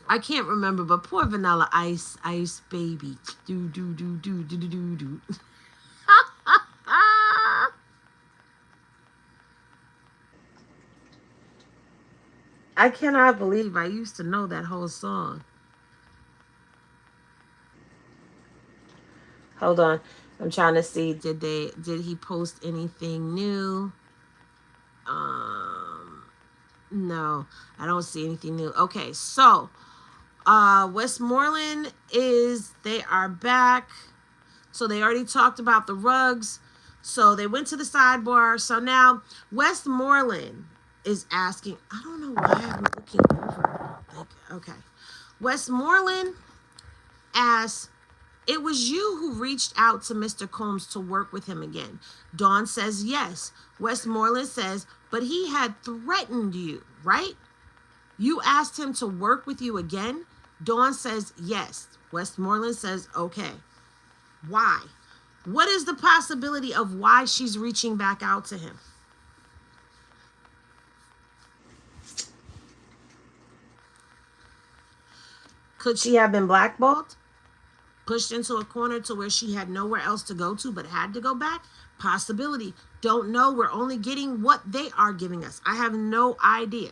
I can't remember, but poor Vanilla Ice baby. Do do do do do do do do. I cannot believe I used to know that whole song. Hold on. I'm trying to see, did he post anything new? No, I don't see anything new. Okay, so Westmoreland they are back. So they already talked about the rugs. So they went to the sidebar. So now Westmoreland is asking, I don't know why I'm looking over. Like, okay. Westmoreland asks, it was you who reached out to Mr. Combs to work with him again. Dawn says yes. Westmoreland says, but he had threatened you, right? You asked him to work with you again? Dawn says yes. Westmoreland says, okay. Why? What is the possibility of why she's reaching back out to him? Could she have been blackballed? Pushed into a corner to where she had nowhere else to go to but had to go back? Possibility. Don't know. We're only getting what they are giving us. I have no idea.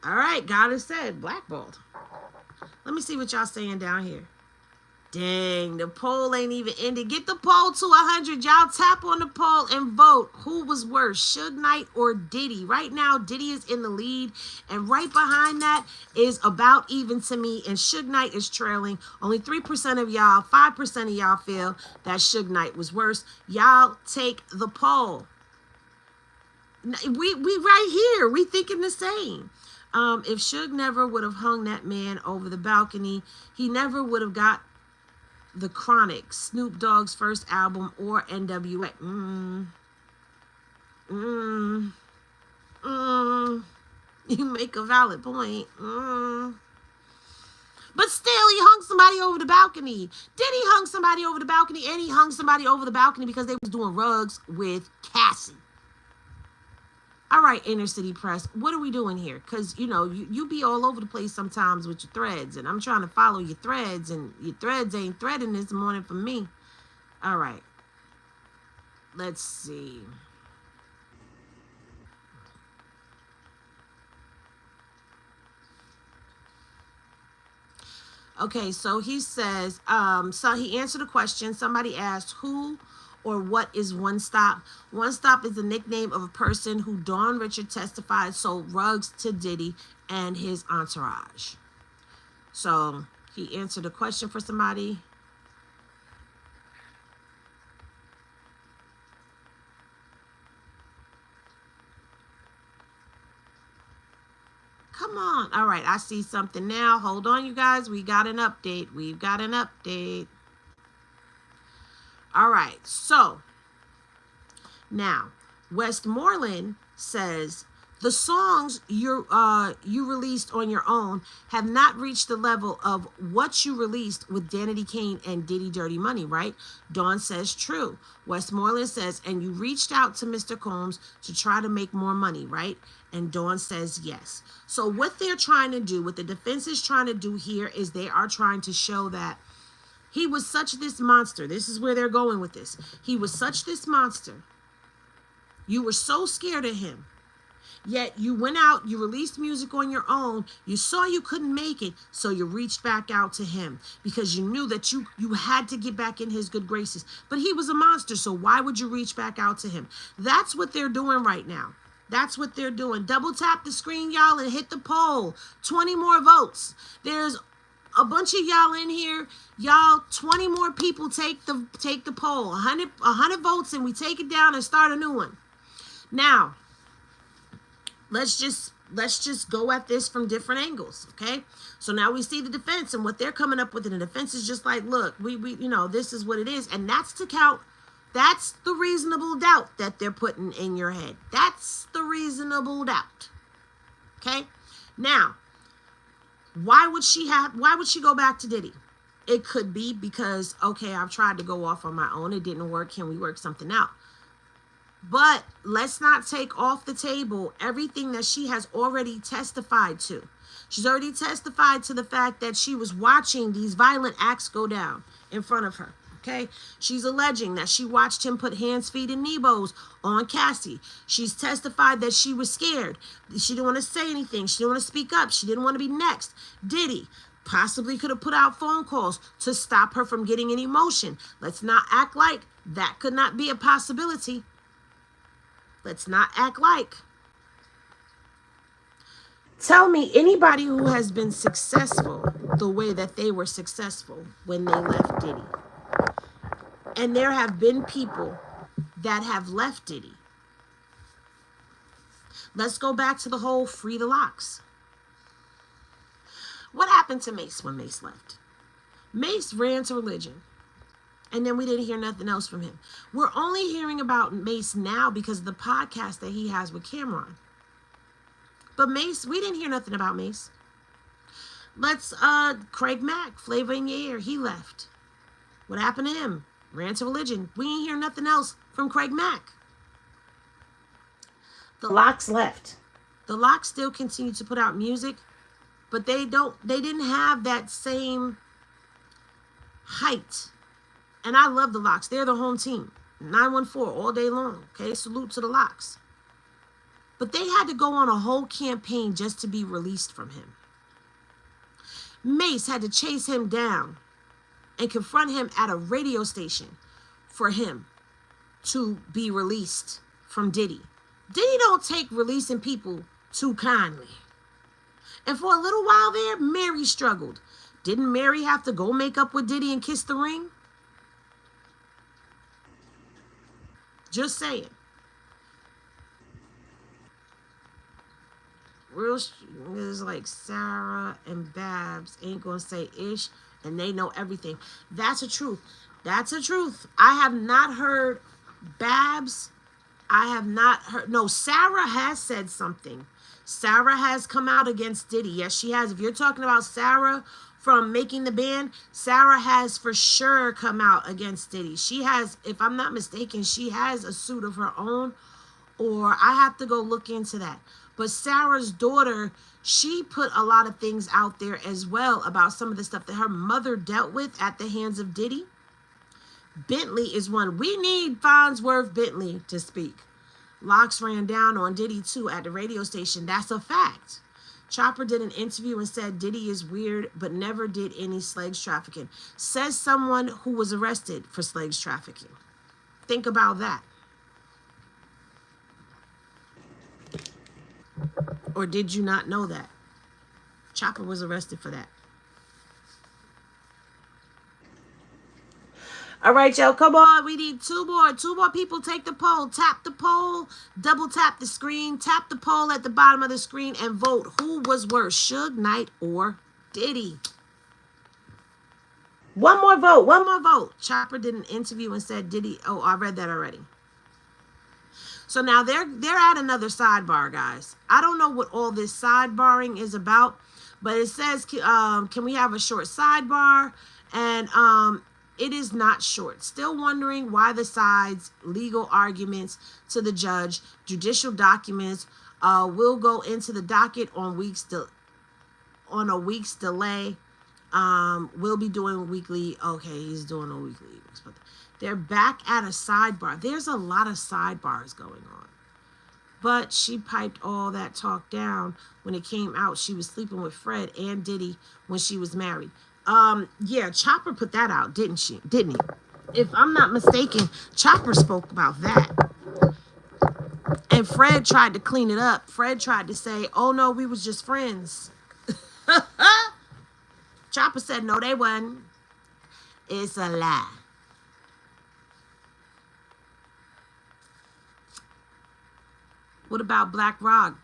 All right, God has said blackballed. Let me see what y'all saying down here. Dang, the poll ain't even ended. Get the poll to 100. Y'all tap on the poll and vote. Who was worse, Suge Knight or Diddy? Right now, Diddy is in the lead. And right behind that is about even to me. And Suge Knight is trailing. Only 3% of y'all, 5% of y'all feel that Suge Knight was worse. Y'all take the poll. We right here. We thinking the same. If Suge never would have hung that man over the balcony, he never would have got The Chronic, Snoop Dogg's first album, or NWA. You make a valid point. But still, he hung somebody over the balcony. Diddy hung somebody over the balcony, and he hung somebody over the balcony because they was doing rugs with Cassie. All right, inner city press, what are we doing here? Because, you be all over the place sometimes with your threads, and I'm trying to follow your threads, and your threads ain't threading this morning for me. All right. Let's see. Okay, so he says, so he answered a question. Somebody asked who or what is One Stop. One Stop is the nickname of a person who Dawn Richard testified sold rugs to Diddy and his entourage. So he answered a question for somebody. Come on. All right, I see something now. Hold on, you guys. We got an update. We've got an update. All right, so now Westmoreland says the songs you released on your own have not reached the level of what you released with Danity Kane and Diddy Dirty Money, right? Dawn says true. Westmoreland says, and you reached out to Mr. Combs to try to make more money, right? And Dawn says yes. So what they're trying to do, what the defense is trying to do here, is they are trying to show that he was such this monster. This is where they're going with this. He was such this monster. You were so scared of him. Yet you went out, you released music on your own. You saw you couldn't make it, so you reached back out to him because you knew that you had to get back in his good graces. But he was a monster, so why would you reach back out to him? That's what they're doing right now. That's what they're doing. Double tap the screen, y'all, and hit the poll. 20 more votes. There's a bunch of y'all in here. Y'all, 20 more people take the poll. 100 votes, and we take it down and start a new one. Now, let's just go at this from different angles, okay? So now we see the defense and what they're coming up with, and the defense is just like, look, we this is what it is, and that's to count. That's the reasonable doubt that they're putting in your head. That's the reasonable doubt. Okay? Now, why would she go back to Diddy? It could be because, okay, I've tried to go off on my own. It didn't work. Can we work something out? But let's not take off the table everything that she has already testified to. She's already testified to the fact that she was watching these violent acts go down in front of her. Okay, she's alleging that she watched him put hands, feet, and knee bows on Cassie. She's testified that she was scared. She didn't want to say anything. She didn't want to speak up. She didn't want to be next. Diddy possibly could have put out phone calls to stop her from getting an emotion. Let's not act like that could not be a possibility. Let's not act like. Tell me anybody who has been successful the way that they were successful when they left Diddy. And there have been people that have left Diddy. Let's go back to the whole free the locks. What happened to Mace when Mace left? Mace ran to religion. And then we didn't hear nothing else from him. We're only hearing about Mace now because of the podcast that he has with Cameron. But Mace, we didn't hear nothing about Mace. Let's, Craig Mack, Flavor in Your Ear, he left. What happened to him? Ran to religion. We ain't hear nothing else from Craig Mack. The Locks left. The Locks still continue to put out music, but they didn't have that same height. And I love the Locks. They're the home team. 914 all day long. Okay, salute to the Locks. But they had to go on a whole campaign just to be released from him. Mace had to chase him down and confront him at a radio station for him to be released from Diddy. Diddy don't take releasing people too kindly. And for a little while there, Mary struggled. Didn't Mary have to go make up with Diddy and kiss the ring? Just saying. Real is like Sarah and Babs ain't gonna say ish, and they know everything. That's a truth. That's a truth. I have not heard Babs. I have not heard. No, Sarah has said something. Sarah has come out against Diddy. Yes, she has. If you're talking about Sarah from Making the Band, Sarah has for sure come out against Diddy. She has, if I'm not mistaken, she has a suit of her own, or I have to go look into that. But Sarah's daughter, she put a lot of things out there as well about some of the stuff that her mother dealt with at the hands of Diddy. Bentley is one. We need Farnsworth Bentley to speak. Locks ran down on Diddy too at the radio station. That's a fact. Chopper did an interview and said Diddy is weird, but never did any slaves trafficking. Says someone who was arrested for slaves trafficking. Think about that. Or did you not know that? Chopper was arrested for that. All right, y'all, come on. We need two more people. Take the poll. Tap the poll. Double tap the screen. Tap the poll at the bottom of the screen and vote. Who was worse, Suge Knight or Diddy? One more vote. One more vote. Chopper did an interview and said Diddy. Oh, I read that already. So now they're at another sidebar, guys. I don't know what all this sidebarring is about, but it says, can we have a short sidebar? And it is not short. Still wondering why the sides, legal arguments to the judge, judicial documents will go into the docket on a week's delay. We'll be doing weekly. Okay, he's doing a weekly. They're back at a sidebar. There's a lot of sidebars going on. But she piped all that talk down when it came out. She was sleeping with Fred and Diddy when she was married. Yeah, Chopper put that out, didn't he? If I'm not mistaken, Chopper spoke about that. And Fred tried to clean it up. Fred tried to say, oh no, we was just friends. Chopper said, no, they wasn't. It's a lie. What about Black Rob?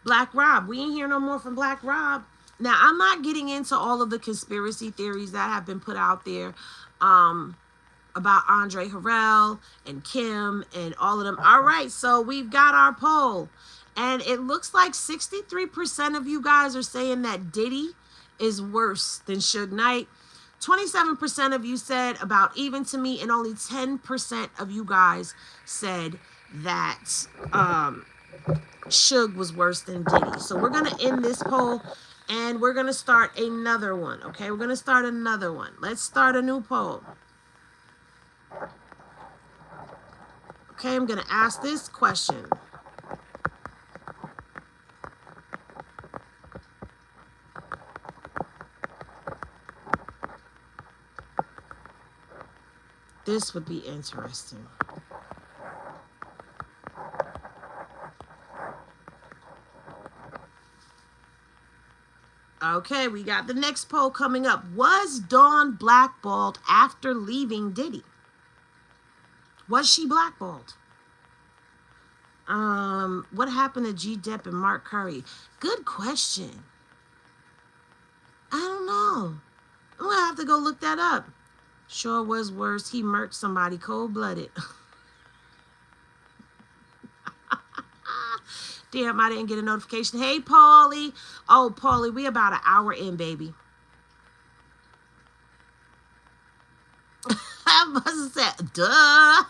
Black Rob, we ain't hear no more from Black Rob. Now, I'm not getting into all of the conspiracy theories that have been put out there about Andre Harrell and Kim and all of them. All right, so we've got our poll. And it looks like 63% of you guys are saying that Diddy is worse than Suge Knight. 27% of you said about even to me, and only 10% of you guys said that Suge was worse than Diddy. So we're going to end this poll and we're going to start another one. Okay, we're going to start another one. Let's start a new poll. Okay, I'm going to ask this question. This would be interesting. Okay, we got the next poll coming up. Was Dawn blackballed after leaving Diddy? Was she blackballed? What happened to G Dep and Mark Curry? Good question. I don't know. I'm gonna have to go look that up. Sure was worse. He murked somebody cold-blooded. Damn, I didn't get a notification. Hey, Paulie. Oh, Paulie, we about an hour in, baby. I must have said, duh.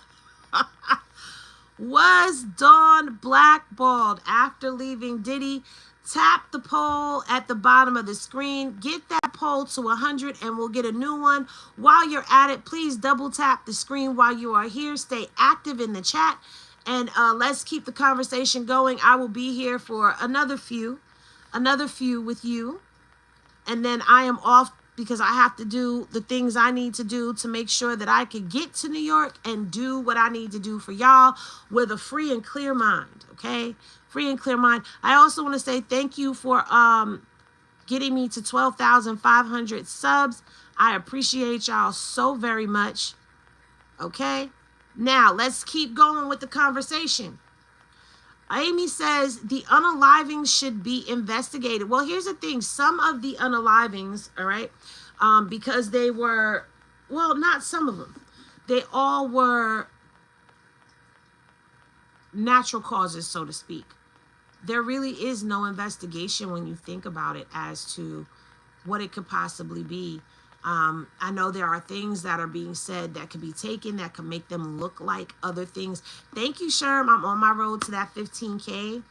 Was Dawn blackballed after leaving Diddy? Tap the poll at the bottom of the screen. Get that poll to 100 and we'll get a new one. While you're at it, please double tap the screen while you are here. Stay active in the chat. And let's keep the conversation going. I will be here for another few with you. And then I am off because I have to do the things I need to do to make sure that I can get to New York and do what I need to do for y'all with a free and clear mind, okay? Free and clear mind. I also want to say thank you for getting me to 12,500 subs. I appreciate y'all so very much, okay? Now, let's keep going with the conversation. Amy says the unalivings should be investigated. Well, here's the thing. Some of the unalivings, all right, because they were, well, not some of them. They all were natural causes, so to speak. There really is no investigation when you think about it as to what it could possibly be. I know there are things that are being said that could be taken that could make them look like other things. Thank you, Sherm. I'm on my road to that 15K.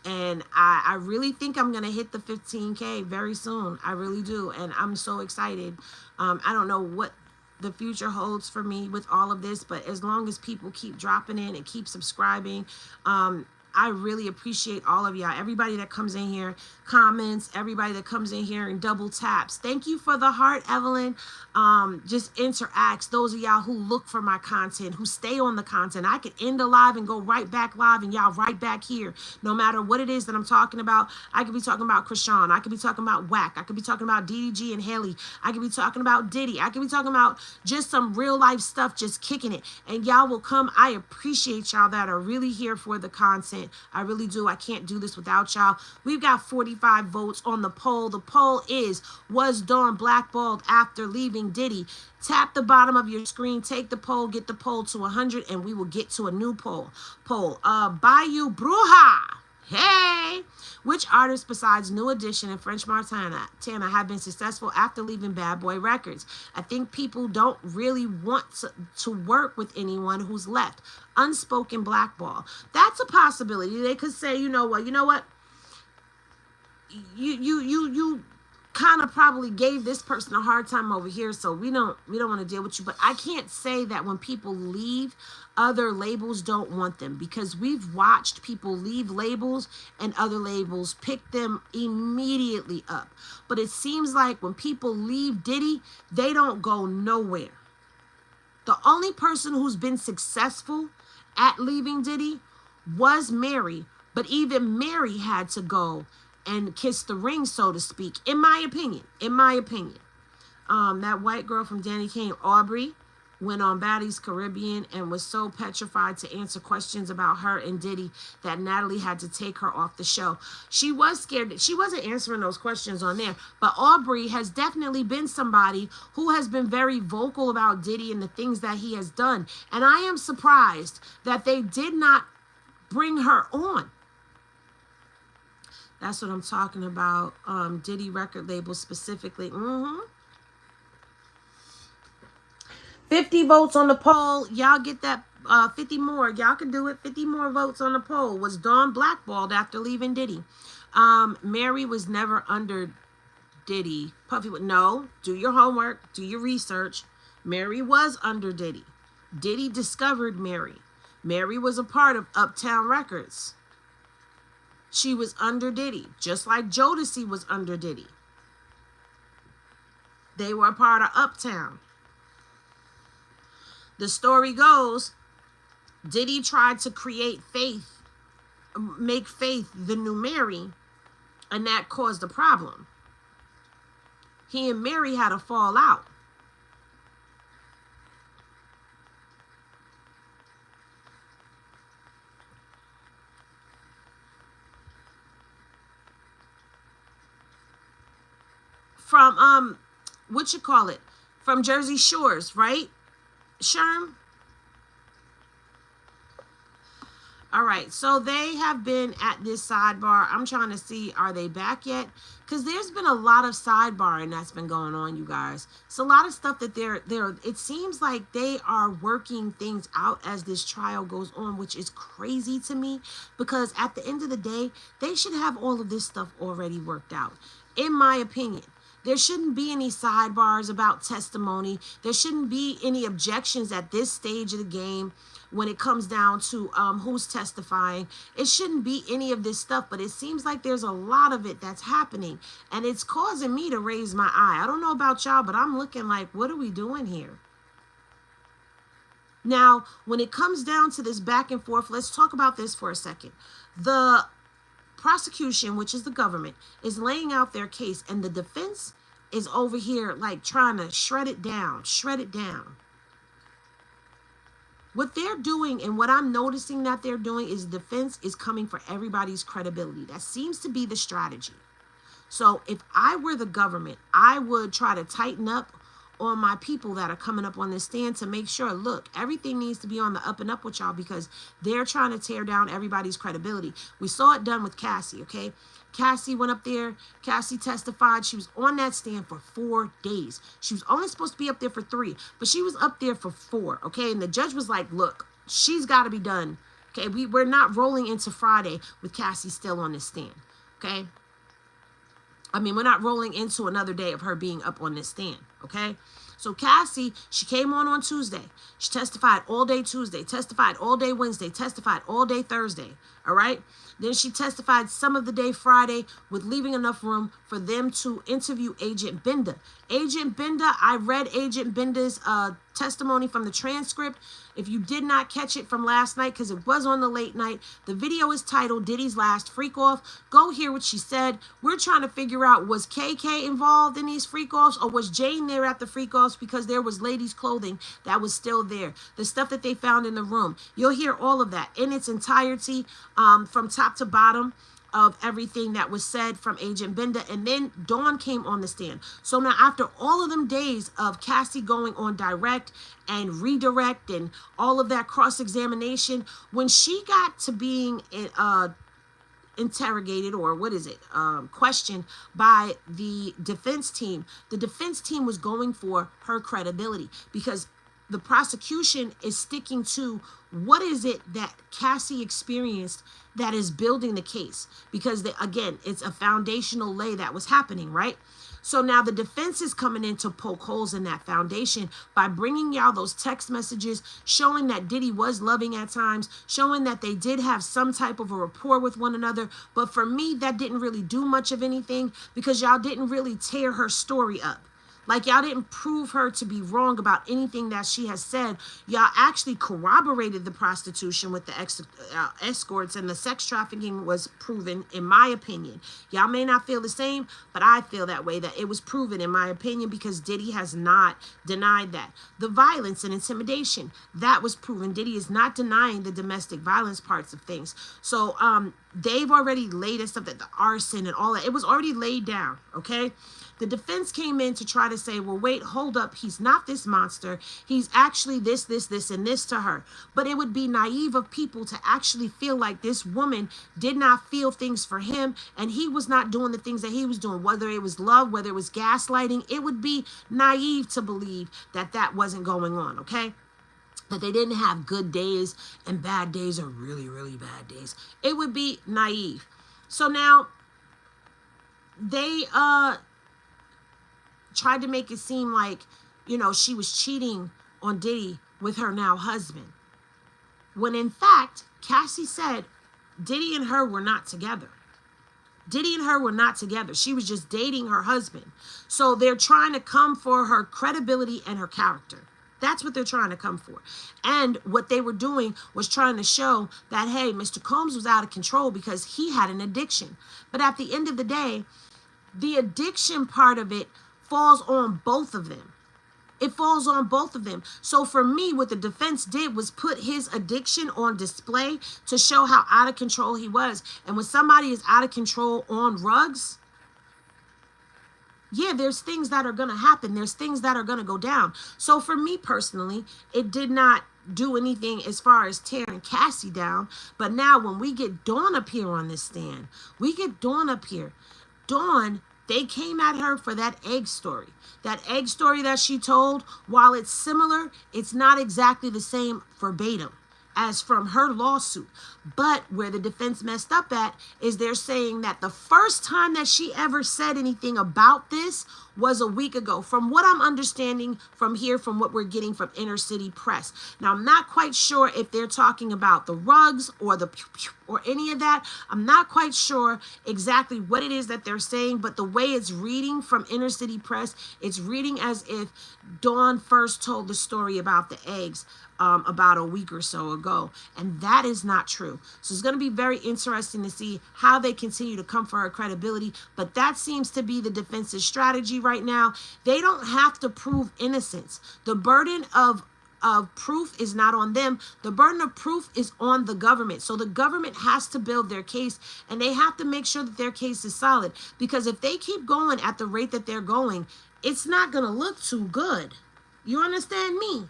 And I really think I'm going to hit the 15K very soon. I really do. And I'm so excited. I don't know what the future holds for me with all of this, but as long as people keep dropping in and keep subscribing, I really appreciate all of y'all. Everybody that comes in here, comments, everybody that comes in here and double taps. Thank you for the heart, Evelyn. Just interacts. Those of y'all who look for my content, who stay on the content. I could end a live and go right back live and y'all right back here. No matter what it is that I'm talking about. I could be talking about Krishan. I could be talking about Whack. I could be talking about DDG and Haley. I could be talking about Diddy. I could be talking about just some real life stuff, just kicking it. And y'all will come. I appreciate y'all that are really here for the content. I really do. I can't do this without y'all. We've got 45 votes on the poll. The poll is, was Dawn blackballed after leaving Diddy? Tap the bottom of your screen, take the poll, get the poll to 100, and we will get to a new poll. Bayou Bruja. Hey! Which artists besides New Edition and French Montana have been successful after leaving Bad Boy Records? I think people don't really want to work with anyone who's left. Unspoken blackball. That's a possibility. They could say, you know what? You kind of probably gave this person a hard time over here, so we don't want to deal with you. But I can't say that when people leave, other labels don't want them, because we've watched people leave labels and other labels pick them immediately up. But it seems like when people leave Diddy, they don't go nowhere. The only person who's been successful at leaving Diddy was Mary, but even Mary had to go and kiss the ring, so to speak, in my opinion. That white girl from Danny Kane, Aubrey, went on Baddies Caribbean and was so petrified to answer questions about her and Diddy that Natalie had to take her off the show. She was scared. She wasn't answering those questions on there. But Aubrey has definitely been somebody who has been very vocal about Diddy and the things that he has done. And I am surprised that they did not bring her on. That's what I'm talking about. Diddy record label specifically. 50 votes on the poll. Y'all get that 50 more. Y'all can do it. 50 more votes on the poll. Was Dawn blackballed after leaving Diddy? Mary was never under Diddy. Puffy would no. Do your homework. Do your research. Mary was under Diddy. Diddy discovered Mary. Mary was a part of Uptown Records. She was under Diddy, just like Jodeci was under Diddy. They were a part of Uptown. The story goes, Diddy tried to create Faith, make Faith the new Mary, and that caused a problem. he and Mary had a fallout. From what you call it? From Jersey Shores, right? Sherm? All right, so they have been at this sidebar. I'm trying to see, are they back yet? Because there's been a lot of sidebarring that's been going on, you guys. It's a lot of stuff that it seems like they are working things out as this trial goes on, which is crazy to me, because at the end of the day, they should have all of this stuff already worked out, in my opinion. There shouldn't be any sidebars about testimony. There shouldn't be any objections at this stage of the game when it comes down to who's testifying. It shouldn't be any of this stuff, but it seems like there's a lot of it that's happening, and it's causing me to raise my eye. I don't know about y'all, but I'm looking like, what are we doing here? Now, when it comes down to this back and forth, let's talk about this for a second. The prosecution, which is the government, is laying out their case, and the defense is over here like trying to shred it down. What they're doing, and what I'm noticing that they're doing, is defense is coming for everybody's credibility. That seems to be the strategy. So if I were the government, I would try to tighten up on my people that are coming up on this stand to make sure, look, everything needs to be on the up and up with y'all, because they're trying to tear down everybody's credibility. We saw it done with Cassie, okay? Cassie went up there. Cassie testified. She was on that stand for 4 days. She was only supposed to be up there for 3, but she was up there for 4, okay? And the judge was like, look, she's got to be done, okay? We're not rolling into Friday with Cassie still on this stand, okay? I mean, we're not rolling into another day of her being up on this stand, okay? So Cassie, she came on Tuesday. She testified all day Tuesday, testified all day Wednesday, testified all day Thursday, all right? Then she testified some of the day Friday, with leaving enough room for them to interview Agent Binda. Agent Binda, I read Agent Binda's testimony from the transcript. If you did not catch it from last night, because it was on the late night, the video is titled Diddy's Last Freak Off. Go hear what she said. We're trying to figure out, was KK involved in these freak offs, or was Jane there at the freak offs, because there was ladies' clothing that was still there. The stuff that they found in the room. You'll hear all of that in its entirety, from top to bottom of everything that was said from Agent Binda. And then Dawn came on the stand. So now, after all of them days of Cassie going on direct and redirect and all of that cross-examination, when she got to being interrogated, or what is it, questioned by the defense team was going for her credibility, because the prosecution is sticking to what is it that Cassie experienced that is building the case, because again, it's a foundational lay that was happening, right? So now the defense is coming in to poke holes in that foundation by bringing y'all those text messages showing that Diddy was loving at times, showing that they did have some type of a rapport with one another. But for me, that didn't really do much of anything, because y'all didn't really tear her story up. Like, y'all didn't prove her to be wrong about anything that she has said. Y'all actually corroborated the prostitution with the escorts, and the sex trafficking was proven, in my opinion. Y'all may not feel the same, but I feel that way, that it was proven, in my opinion, because Diddy has not denied that. The violence and intimidation, that was proven. Diddy is not denying the domestic violence parts of things. So they've already laid us stuff, that the arson and all that, it was already laid down, okay? The defense came in to try to say, well, wait, hold up. He's not this monster. He's actually this, and this to her. But it would be naive of people to actually feel like this woman did not feel things for him, and he was not doing the things that he was doing, whether it was love, whether it was gaslighting. It would be naive to believe that that wasn't going on, okay? That they didn't have good days and bad days, or really, really bad days. It would be naive. So now they tried to make it seem like, you know, she was cheating on Diddy with her now husband, when in fact Cassie said Diddy and her were not together. Diddy and her were not together. She was just dating her husband. So they're trying to come for her credibility and her character. That's what they're trying to come for. And what they were doing was trying to show that, hey, Mr. Combs was out of control because he had an addiction. But at the end of the day, the addiction part of it falls on both of them. It falls on both of them. So for me, what the defense did was put his addiction on display to show how out of control he was. And when somebody is out of control on drugs, yeah, there's things that are going to happen. There's things that are going to go down. So for me personally, it did not do anything as far as tearing Cassie down. But now when we get Dawn up here on this stand, we get Dawn up here. Dawn, they came at her for that egg story. That egg story that she told, while it's similar, it's not exactly the same verbatim as from her lawsuit. But where the defense messed up at is they're saying that the first time that she ever said anything about this was a week ago. From what I'm understanding from here, from what we're getting from inner city press. Now, I'm not quite sure if they're talking about the rugs or the pew pew or any of that. I'm not quite sure exactly what it is that they're saying, but the way it's reading from inner city press, it's reading as if Dawn first told the story about the eggs about a week or so ago, and that is not true. So it's going to be very interesting to see how they continue to come for her credibility, but that seems to be the defense's strategy right now. They don't have to prove innocence. The burden of proof is not on them. The burden of proof is on the government. So the government has to build their case, and they have to make sure that their case is solid, because if they keep going at the rate that they're going, it's not going to look too good. You understand me?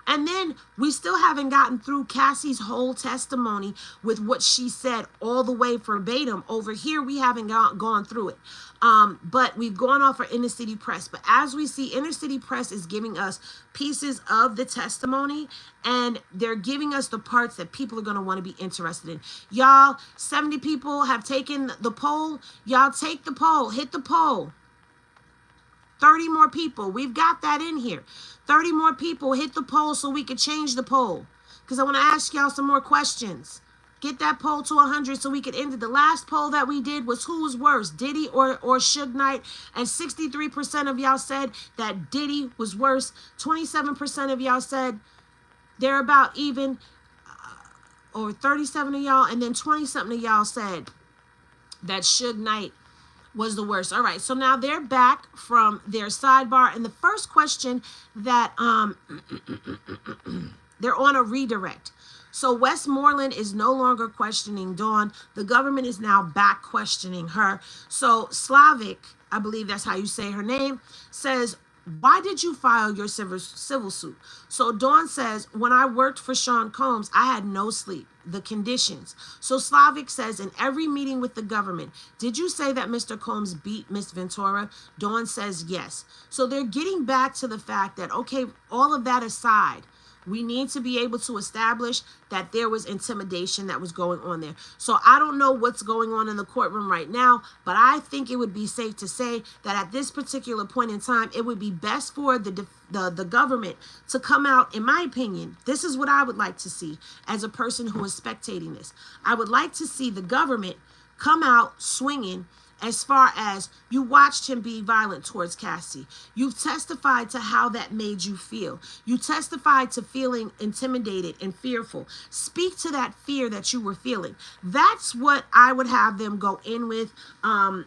And then we still haven't gotten through Cassie's whole testimony with what she said all the way verbatim. Over here, we haven't gone through it. But we've gone off our inner city press. But as we see, inner city press is giving us pieces of the testimony, and they're giving us the parts that people are going to want to be interested in. Y'all, 70 people have taken the poll. Y'all take the poll. Hit the poll. 30 more people. We've got that in here. 30 more people. Hit the poll so we can change the poll. Because I want to ask y'all some more questions. Get that poll to 100 so we can end it. The last poll that we did was who was worse, Diddy or Suge Knight? And 63% of y'all said that Diddy was worse. 27% of y'all said they're about even. Or 37 of y'all. And then 20-something of y'all said that Suge Knight was the worst. All right, so now they're back from their sidebar, and the first question that they're on a redirect. So Westmoreland is no longer questioning Dawn. The government is now back questioning her. So Slavic, I believe that's how you say her name, says, why did you file your civil suit? So Dawn says, when I worked for Sean Combs, I had no sleep. The conditions. So Slavic says, in every meeting with the government, did you say that Mr. Combs beat Miss Ventura? Dawn says yes. So they're getting back to the fact that, okay, all of that aside, we need to be able to establish that there was intimidation that was going on there. So I don't know what's going on in the courtroom right now, but I think it would be safe to say that at this particular point in time, it would be best for the government to come out. In my opinion, this is what I would like to see as a person who is spectating this. I would like to see the government come out swinging. As far as you watched him be violent towards Cassie. You've testified to how that made you feel. You testified to feeling intimidated and fearful. Speak to that fear that you were feeling. That's what I would have them go in with. That's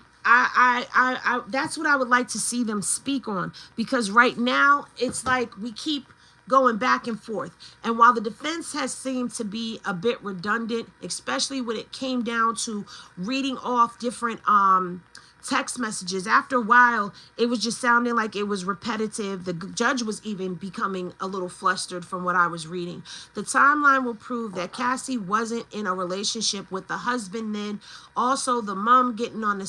what I would like to see them speak on. Because right now, it's like we keep going back and forth. And while the defense has seemed to be a bit redundant, especially when it came down to reading off different text messages, after a while, it was just sounding like it was repetitive. The judge was even becoming a little flustered from what I was reading. The timeline will prove that Cassie wasn't in a relationship with the husband then. Also, the mom getting on the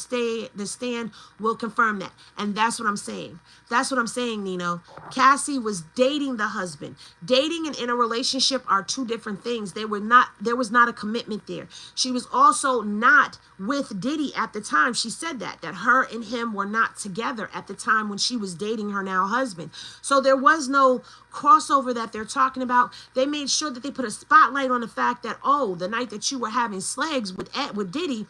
stand will confirm that. And that's what I'm saying. That's what I'm saying, Nino. Cassie was dating the husband. Dating and in a relationship are two different things. There was not a commitment there. She was also not with Diddy at the time. She said that her and him were not together at the time when she was dating her now husband. So there was no crossover that they're talking about. They made sure that they put a spotlight on the fact that, oh, the night that you were having slags with Diddy,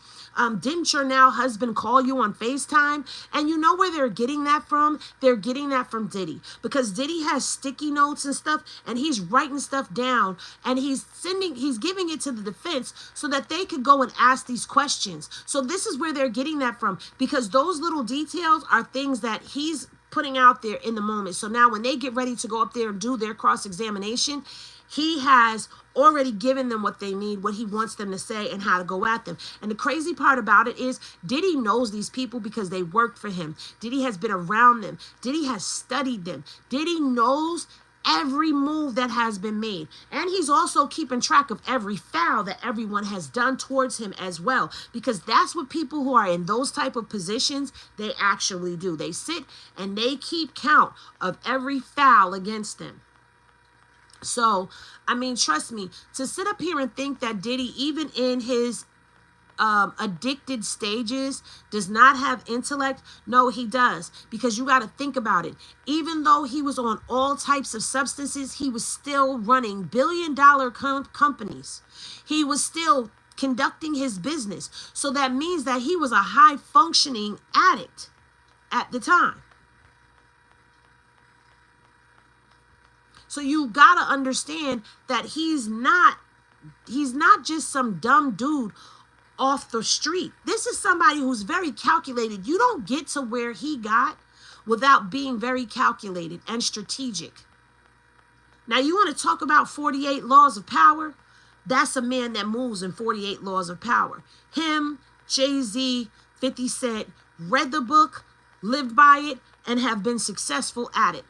didn't your now husband call you on FaceTime? And you know where they're getting that from? They're getting that from Diddy, because Diddy has sticky notes and stuff, and he's writing stuff down, and he's giving it to the defense so that they could go and ask these questions. So this is where they're getting that from, because those little details are things that he's putting out there in the moment. So now when they get ready to go up there and do their cross-examination, he has already given them what they need, what he wants them to say, and how to go at them. And the crazy part about it is Diddy knows these people because they worked for him. Diddy has been around them. Diddy has studied them. Diddy knows every move that has been made. And he's also keeping track of every foul that everyone has done towards him as well. Because that's what people who are in those type of positions, they actually do. They sit and they keep count of every foul against them. So, I mean, trust me, to sit up here and think that Diddy, even in his addicted stages, does not have intellect. No, he does, because you got to think about it. Even though he was on all types of substances, he was still running billion-dollar companies. He was still conducting his business. So that means that he was a high-functioning addict at the time. So you got to understand that he's not just some dumb dude off the street. This is somebody who's very calculated. You don't get to where he got without being very calculated and strategic. Now, you want to talk about 48 laws of power? That's a man that moves in 48 laws of power. Him, Jay-Z, 50 Cent read the book, lived by it, and have been successful at it.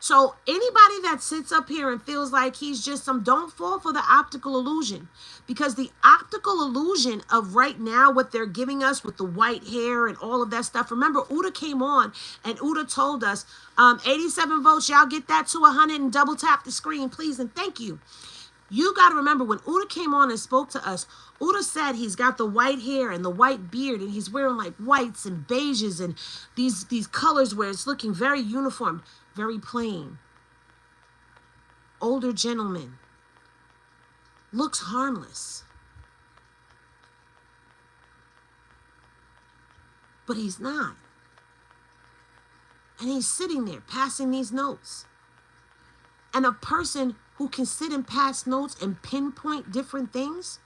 So anybody that sits up here and feels like he's just don't fall for the optical illusion, because the optical illusion of right now, what they're giving us with the white hair and all of that stuff. Remember, Uda came on and Uda told us, 87 votes, y'all get that to 100 and double tap the screen, please, and thank you. You got to remember, when Uda came on and spoke to us, Uda said he's got the white hair and the white beard, and he's wearing like whites and beiges and these colors where it's looking very uniform. Very plain. Older gentleman. Looks harmless. But he's not. And he's sitting there passing these notes. And a person who can sit and pass notes and pinpoint different things,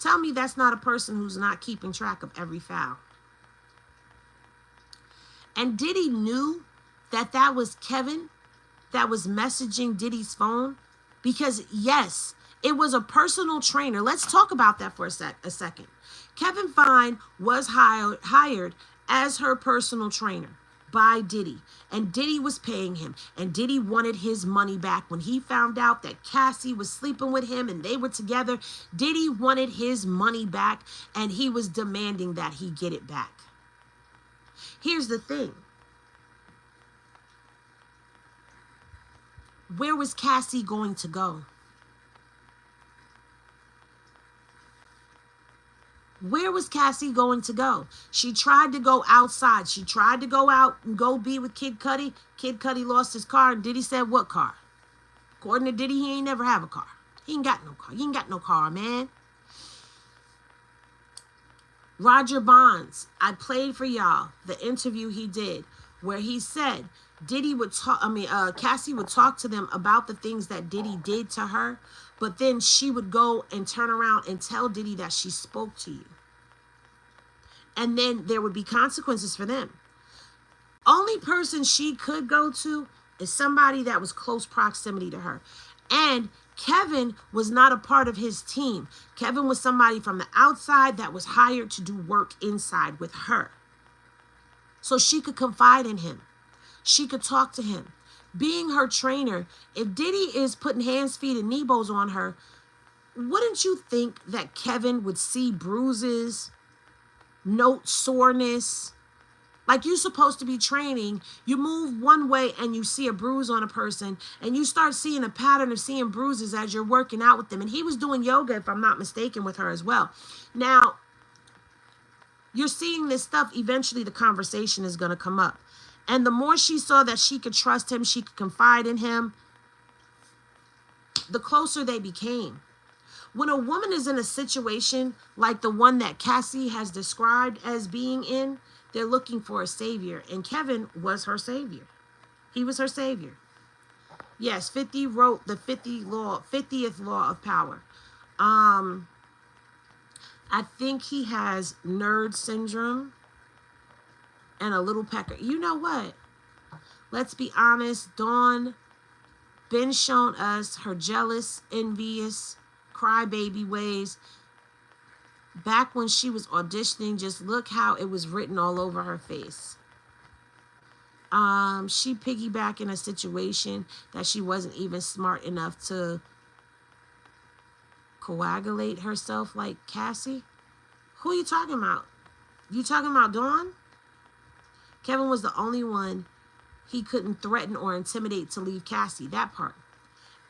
tell me that's not a person who's not keeping track of every foul. And Diddy knew that that was Kevin that was messaging Diddy's phone, because yes, it was a personal trainer. Let's talk about that for a second. Kevin Fine was hired as her personal trainer by Diddy, and Diddy was paying him, and Diddy wanted his money back. When he found out that Cassie was sleeping with him and they were together, Diddy wanted his money back, and he was demanding that he get it back. Here's the thing. Where was Cassie going to go? Where was Cassie going to go? She tried to go outside. She tried to go out and go be with Kid Cudi. Kid Cudi lost his car, and Diddy said, what car? According to Diddy, he ain't never have a car. He ain't got no car. He ain't got no car, man. Roger Bonds, I played for y'all the interview he did where he said Cassie would talk to them about the things that Diddy did to her, but then she would go and turn around and tell Diddy that she spoke to you. And then there would be consequences for them. Only person she could go to is somebody that was close proximity to her. And Kevin was not a part of his team. Kevin was somebody from the outside that was hired to do work inside with her. So she could confide in him. She could talk to him. Being her trainer, if Diddy is putting hands, feet, and knee bows on her, wouldn't you think that Kevin would see bruises, note soreness? Like, you're supposed to be training. You move one way and you see a bruise on a person, and you start seeing a pattern of seeing bruises as you're working out with them. And he was doing yoga, if I'm not mistaken, with her as well. Now, you're seeing this stuff. Eventually the conversation is going to come up. And the more she saw that she could trust him, she could confide in him, the closer they became. When a woman is in a situation like the one that Cassie has described as being in, they're looking for a savior. And Kevin was her savior. He was her savior. Yes, 50 wrote the 50th law of power. I think he has nerd syndrome and a little pecker. You know what? Let's be honest. Dawn been shown us her jealous, envious, crybaby ways. Back when she was auditioning, just look how it was written all over her face. She piggybacked in a situation that she wasn't even smart enough to coagulate herself like Cassie. Who are you talking about? You talking about Dawn? Kevin was the only one he couldn't threaten or intimidate to leave Cassie. That part.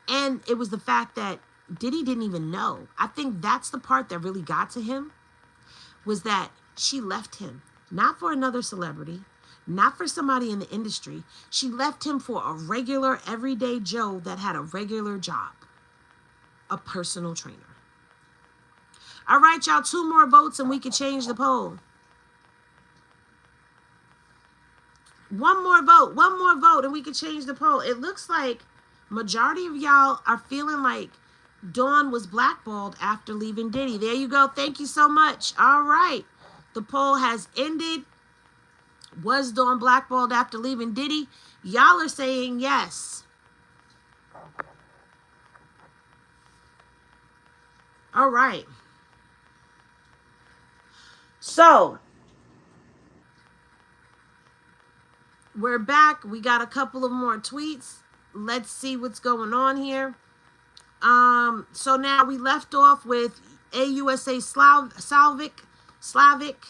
And it was the fact that Diddy didn't even know. I think that's the part that really got to him, was that she left him. Not for another celebrity. Not for somebody in the industry. She left him for a regular, everyday Joe that had a regular job. A personal trainer. All right, y'all. 2 more votes and we can change the poll. 1 more vote. 1 more vote and we can change the poll. It looks like majority of y'all are feeling like Dawn was blackballed after leaving Diddy. There you go. Thank you so much. All right. The poll has ended. Was Dawn blackballed after leaving Diddy? Y'all are saying yes. All right. So, we're back. We got a couple of more tweets. Let's see what's going on here. So now we left off with AUSA Slavic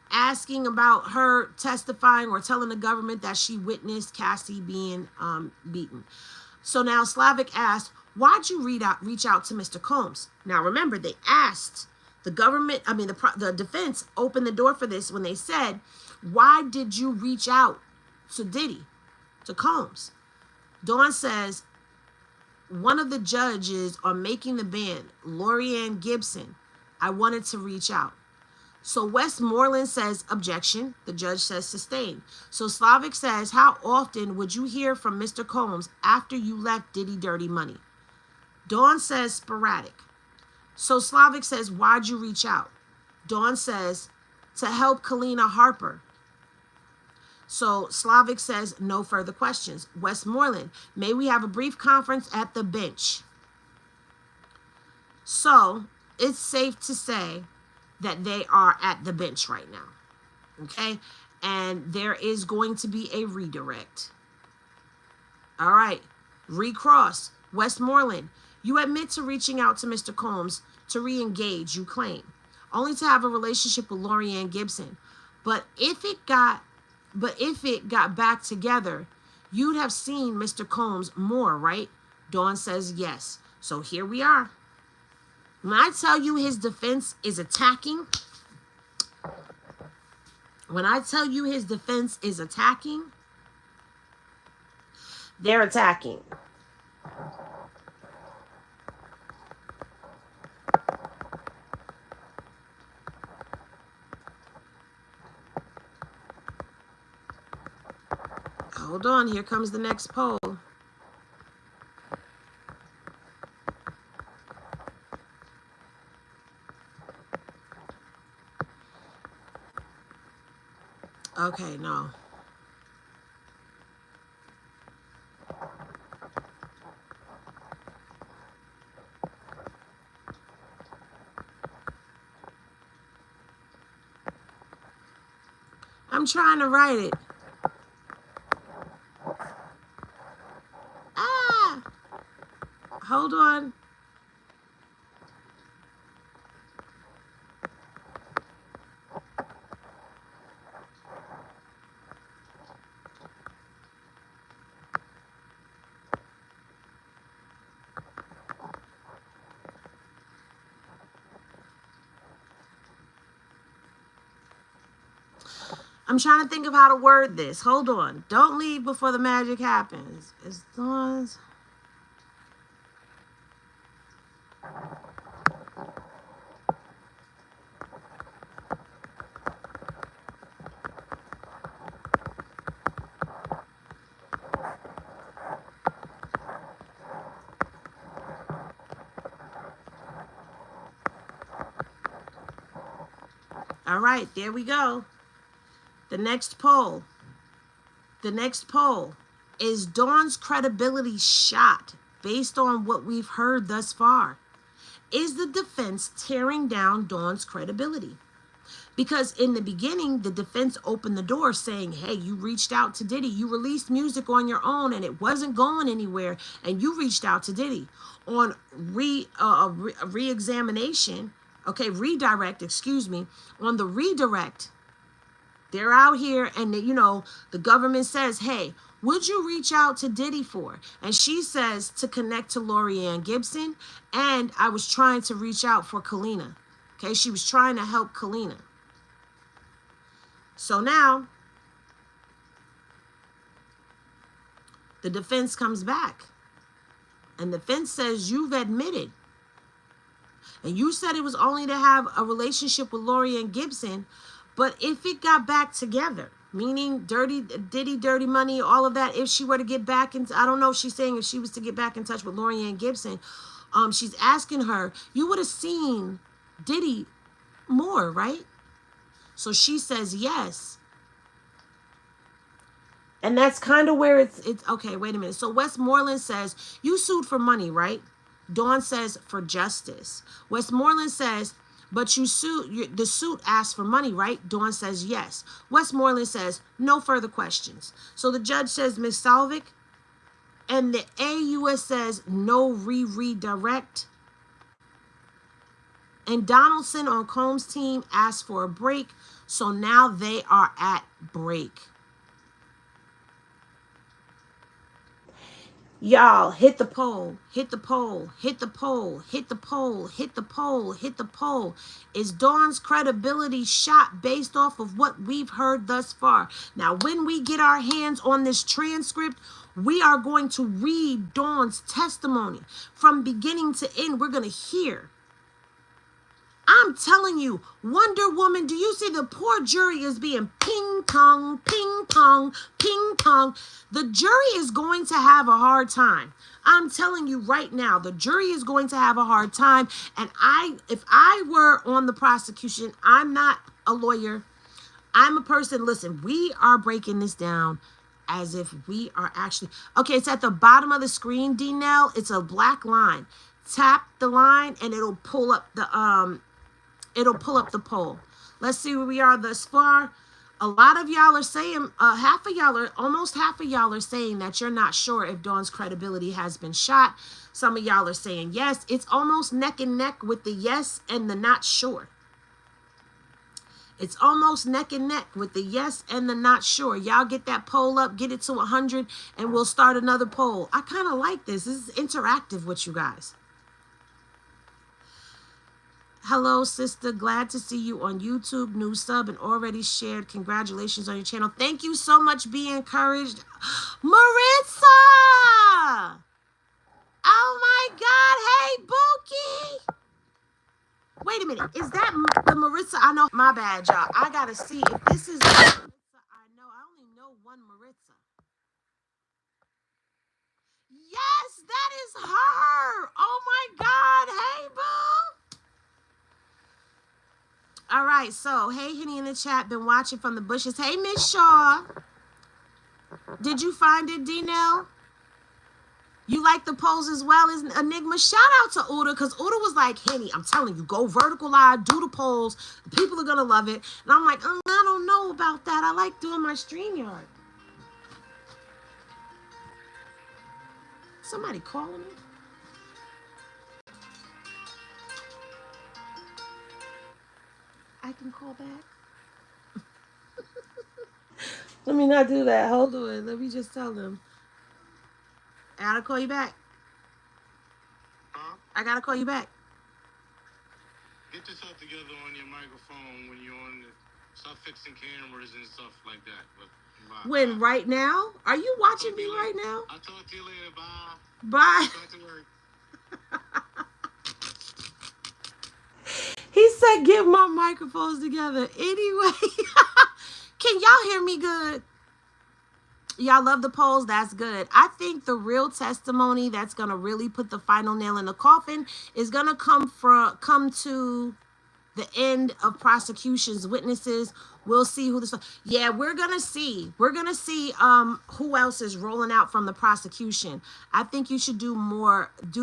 asking about her testifying or telling the government that she witnessed Cassie being beaten. So now Slavic asked, why'd you reach out to Mr. Combs? Now remember, they asked the government, the defense opened the door for this when they said, why did you reach out to Diddy, to Combs? Dawn says, one of the judges on Making the Band, Lorianne Gibson, I wanted to reach out. So Westmoreland says objection. The judge says sustain. So Slavic says, how often would you hear from Mr. Combs after you left Diddy Dirty Money? Dawn says sporadic. So Slavic says, why'd you reach out? Dawn says, to help Kalina Harper. So Slavic says, no further questions. Westmoreland, may we have a brief conference at the bench? So it's safe to say that they are at the bench right now. Okay? And there is going to be a redirect. All right. Recross. Westmoreland, you admit to reaching out to Mr. Combs to re-engage, you claim, only to have a relationship with Lorianne Gibson. But if it got back together, you'd have seen Mr. Combs more, right? Dawn says yes. So here we are. When I tell you his defense is attacking, they're attacking. Hold on, here comes the next poll. Okay, no. I'm trying to write it. Hold on. I'm trying to think of how to word this. Hold on. Don't leave before the magic happens. It's Dawn's. All right, there we go. The next poll. The next poll. Is Dawn's credibility shot based on what we've heard thus far? Is the defense tearing down Dawn's credibility? Because in the beginning, the defense opened the door saying, hey, you reached out to Diddy. You released music on your own and it wasn't going anywhere. And you reached out to Diddy on re-examination. Okay, redirect, excuse me. On the redirect, they're out here and, the government says, hey, would you reach out to Diddy for? And she says to connect to Lorianne Gibson. And I was trying to reach out for Kalina. Okay, she was trying to help Kalina. So now, the defense comes back. And the defense says, you've admitted. And you said it was only to have a relationship with Lorianne Gibson. But if it got back together, meaning Diddy, dirty money, all of that, if she were to get back into, I don't know if she's saying if she was to get back in touch with Lorianne Gibson, she's asking her, you would have seen Diddy more, right? So she says yes. And that's kind of where it's okay, wait a minute. So Westmoreland says, you sued for money, right? Dawn says for justice. Westmoreland says, but you sued, the suit asked for money, right? Dawn says yes. Westmoreland says, no further questions. So the judge says, Ms. Salvik, and the AUS says, no redirect. And Donaldson on Combs' team asked for a break. So now they are at break. Y'all, hit the poll, hit the poll, hit the poll, hit the poll, hit the poll, hit the poll. Is Dawn's credibility shot based off of what we've heard thus far? Now, when we get our hands on this transcript, we are going to read Dawn's testimony from beginning to end. We're going to hear. I'm telling you, Wonder Woman, do you see the poor jury is being ping pong, ping pong, ping pong? The jury is going to have a hard time. I'm telling you right now, the jury is going to have a hard time. And if I were on the prosecution, I'm not a lawyer. I'm a person. Listen, we are breaking this down as if we are actually, okay, it's at the bottom of the screen, D-Nell. It's a black line. Tap the line and it'll pull up the poll. Let's see where we are thus far. A lot of y'all are saying, almost half of y'all are saying that you're not sure if Dawn's credibility has been shot. Some of y'all are saying yes. It's almost neck and neck with the yes and the not sure. It's almost neck and neck with the yes and the not sure. Y'all get that poll up, get it to 100, and we'll start another poll. I kind of like this. This is interactive with you guys. Hello, sister. Glad to see you on YouTube. New sub and already shared. Congratulations on your channel. Thank you so much. Be encouraged. Maritza! Oh, my God. Hey, Bookie. Wait a minute. Is that the Maritza? I know. My bad, y'all. I got to see if this is the Maritza I know. I only know one Maritza. Yes, that is her. Oh, my God. Hey, boo. All right, so, hey, Henny in the chat, been watching from the bushes. Hey, Miss Shaw. Did you find it, D-Nell? You like the polls as well as Enigma? Shout out to Uda, because Uda was like, Henny, I'm telling you, go vertical live, do the polls. People are going to love it. And I'm like, I don't know about that. I like doing my StreamYard. Somebody calling me? I can call back? Let me not do that. Hold on. Let me just tell them. I gotta call you back. Huh? I gotta call you back.
Get yourself together on your microphone when you're on Stop fixing cameras and stuff like that. But bye.
When right now? Are you watching me right now?
I'll talk to you later. Bye.
Bye.
Back to work.
He said, "Get my microphones together." Anyway, can y'all hear me good? Y'all love the polls. That's good. I think the real testimony that's gonna really put the final nail in the coffin is gonna come to the end of prosecution's witnesses. We'll see who this. Yeah, we're gonna see. We're gonna see who else is rolling out from the prosecution. I think you should do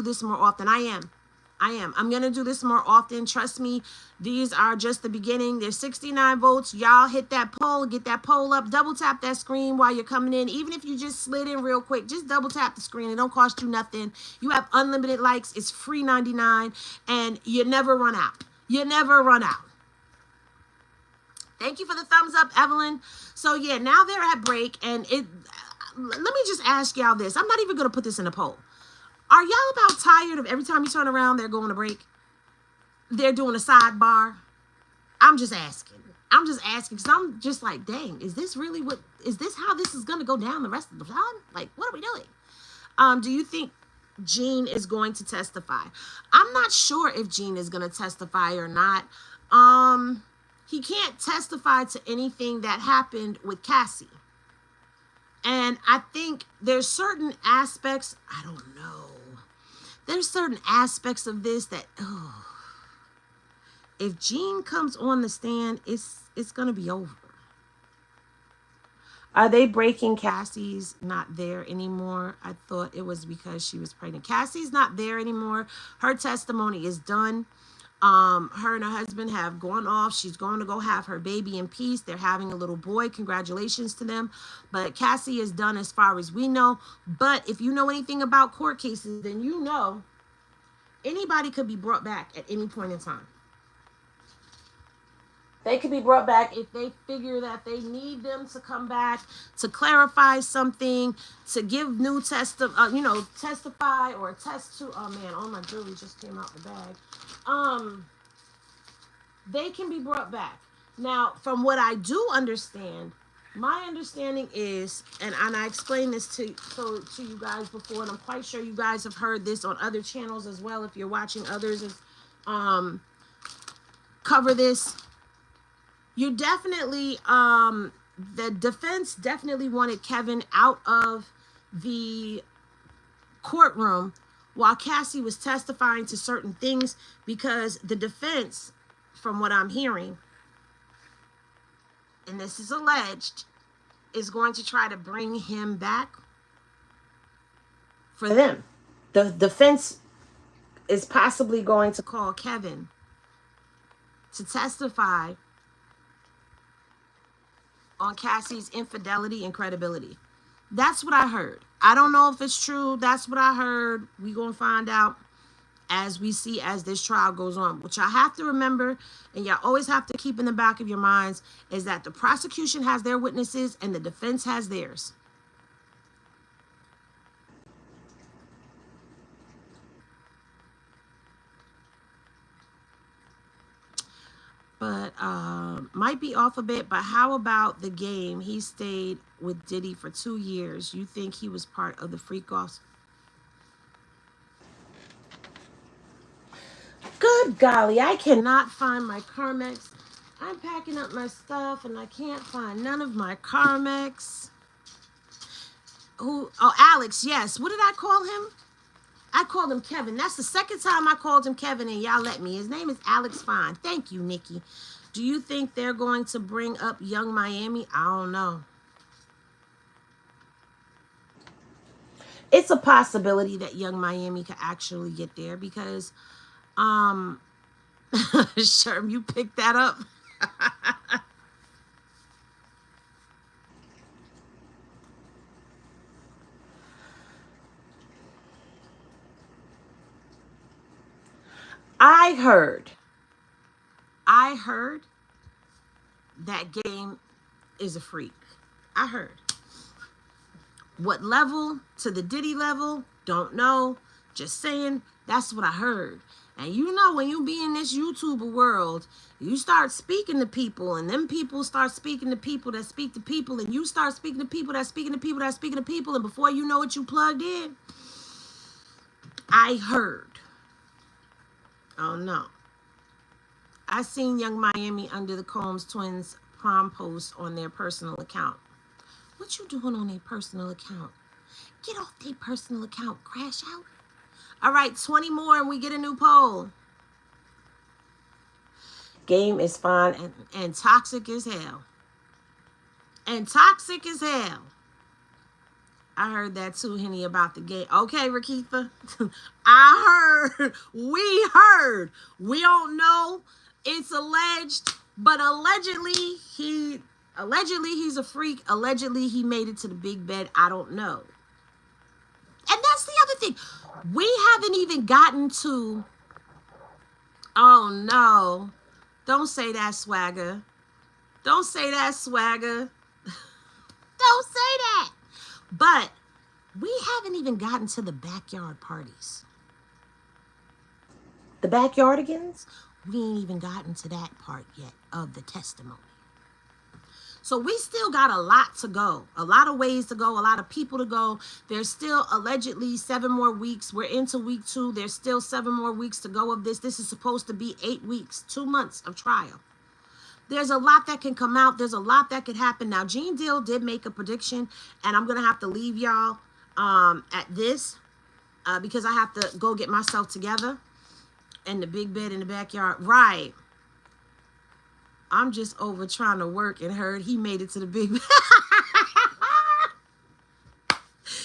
this more often. I'm gonna do this more often. Trust me, these are just the beginning. There's 69 votes. Y'all hit that poll, get that poll up, double tap that screen while you're coming in. Even if you just slid in real quick, just double tap the screen. It don't cost you nothing. You have unlimited likes. It's free 99, and you never run out. You never run out. Thank you for the thumbs up, Evelyn. So yeah, now they're at break, and let me just ask y'all this. I'm not even gonna put this in a poll. Are y'all about tired of every time you turn around, they're going to break? They're doing a sidebar? I'm just asking. I'm just asking because I'm just like, dang, is this how this is going to go down the rest of the time? Like, what are we doing? Do you think Gene is going to testify? I'm not sure if Gene is going to testify or not. He can't testify to anything that happened with Cassie. And I think there's certain aspects, I don't know. There's certain aspects of this that, if Gene comes on the stand, it's going to be over. Are they breaking? Cassie's not there anymore. I thought it was because she was pregnant. Cassie's not there anymore. Her testimony is done. Her and her husband have gone off. She's going to go have her baby in peace. They're having a little boy. Congratulations to them. But Cassie is done as far as we know. But if you know anything about court cases, then you know anybody could be brought back at any point in time. They could be brought back if they figure that they need them to come back to clarify something, to give new testify or attest to. Oh man, all my jewelry just came out the bag. They can be brought back. Now, from what I do understand, my understanding is, and I explained this to you guys before, and I'm quite sure you guys have heard this on other channels as well. If you're watching others cover this, you definitely the defense definitely wanted Kevin out of the courtroom while Cassie was testifying to certain things, because the defense, from what I'm hearing, and this is alleged, is going to try to bring him back for them. The defense is possibly going to call Kevin to testify on Cassie's infidelity and credibility. That's what I heard. I don't know if it's true. That's what I heard. We're going to find out as we see as this trial goes on. What y'all have to remember, and y'all always have to keep in the back of your minds, is that the prosecution has their witnesses and the defense has theirs. But might be off a bit, but how about the game? He stayed with Diddy for 2 years. You think he was part of the freak offs? Good golly, I cannot find my Carmex. I'm packing up my stuff and I can't find none of my Carmex. Oh, Alex, yes. What did I call him? I called him Kevin. That's the second time I called him Kevin and y'all let me. His name is Alex Fine. Thank you, Nikki. Do you think they're going to bring up Young Miami? I don't know. It's a possibility that Young Miami could actually get there because, Sherm, you picked that up. I heard that game is a freak. I heard. What level? To the Diddy level? Don't know. Just saying, that's what I heard. And you know, when you be in this YouTuber world, you start speaking to people, and them people start speaking to people that speak to people, and you start speaking to people that speaking to people that speaking to people, and before you know it, you plugged in. I heard. Oh no. I seen Young Miami under the Combs twins prom post on their personal account. What you doing on their personal account? Get off their personal account, crash out. All right, 20 more and we get a new poll. Game is fun and toxic as hell. And toxic as hell. I heard that too, Henny, about the game. Okay, Rakitha. I heard. We heard. We don't know. It's alleged, but allegedly he's a freak. Allegedly he made it to the big bed. I don't know. And that's the other thing. We haven't even gotten to. Oh no. Don't say that, swagger. Don't say that, swagger. Don't say that. But we haven't even gotten to the backyard parties. The backyardigans, we ain't even gotten to that part yet of the testimony. So we still got a lot to go, a lot of ways to go, a lot of people to go. There's still allegedly 7 more weeks. We're into week 2. There's still 7 more weeks to go of this. This is supposed to be 8 weeks, 2 months of trial. There's a lot that can come out. There's a lot that could happen. Now, Gene Deal did make a prediction, and I'm going to have to leave y'all at this because I have to go get myself together in the big bed in the backyard. Right. I'm just over trying to work and heard he made it to the big bed.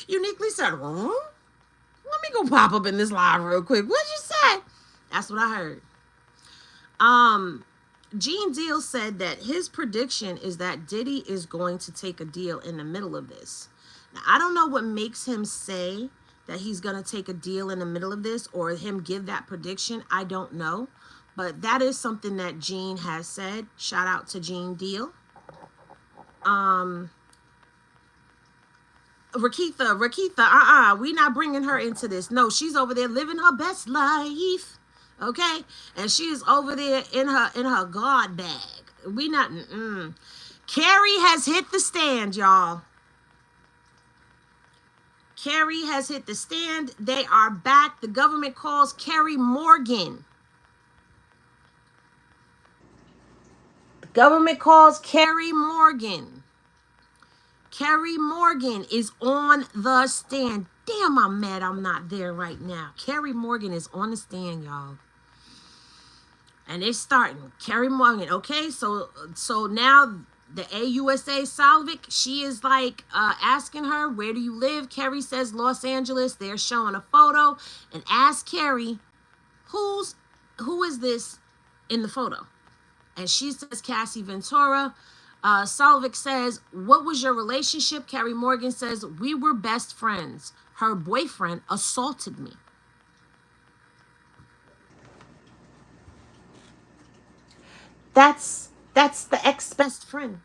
Uniquely said, let me go pop up in this live real quick. What'd you say? That's what I heard. Gene Deal said that his prediction is that Diddy is going to take a deal in the middle of this. Now, I don't know what makes him say that he's going to take a deal in the middle of this or him give that prediction. I don't know. But that is something that Gene has said. Shout out to Gene Deal. Rakitha, we not bringing her into this. No, she's over there living her best life. Okay, and she is over there in her God bag. We not. Kerry has hit the stand, y'all. Kerry has hit the stand. They are back. The government calls Carrie Morgan. The government calls Carrie Morgan. Carrie Morgan is on the stand. Damn, I'm mad I'm not there right now. Carrie Morgan is on the stand, y'all. And it's starting. Carrie Morgan. Okay, so now the AUSA Salvik, she is like asking her, where do you live? Kerry says Los Angeles. They're showing a photo and ask Kerry, who is this in the photo? And she says Cassie Ventura. Salvik says, what was your relationship? Carrie Morgan says, we were best friends. Her boyfriend assaulted me. That's the ex-best friend.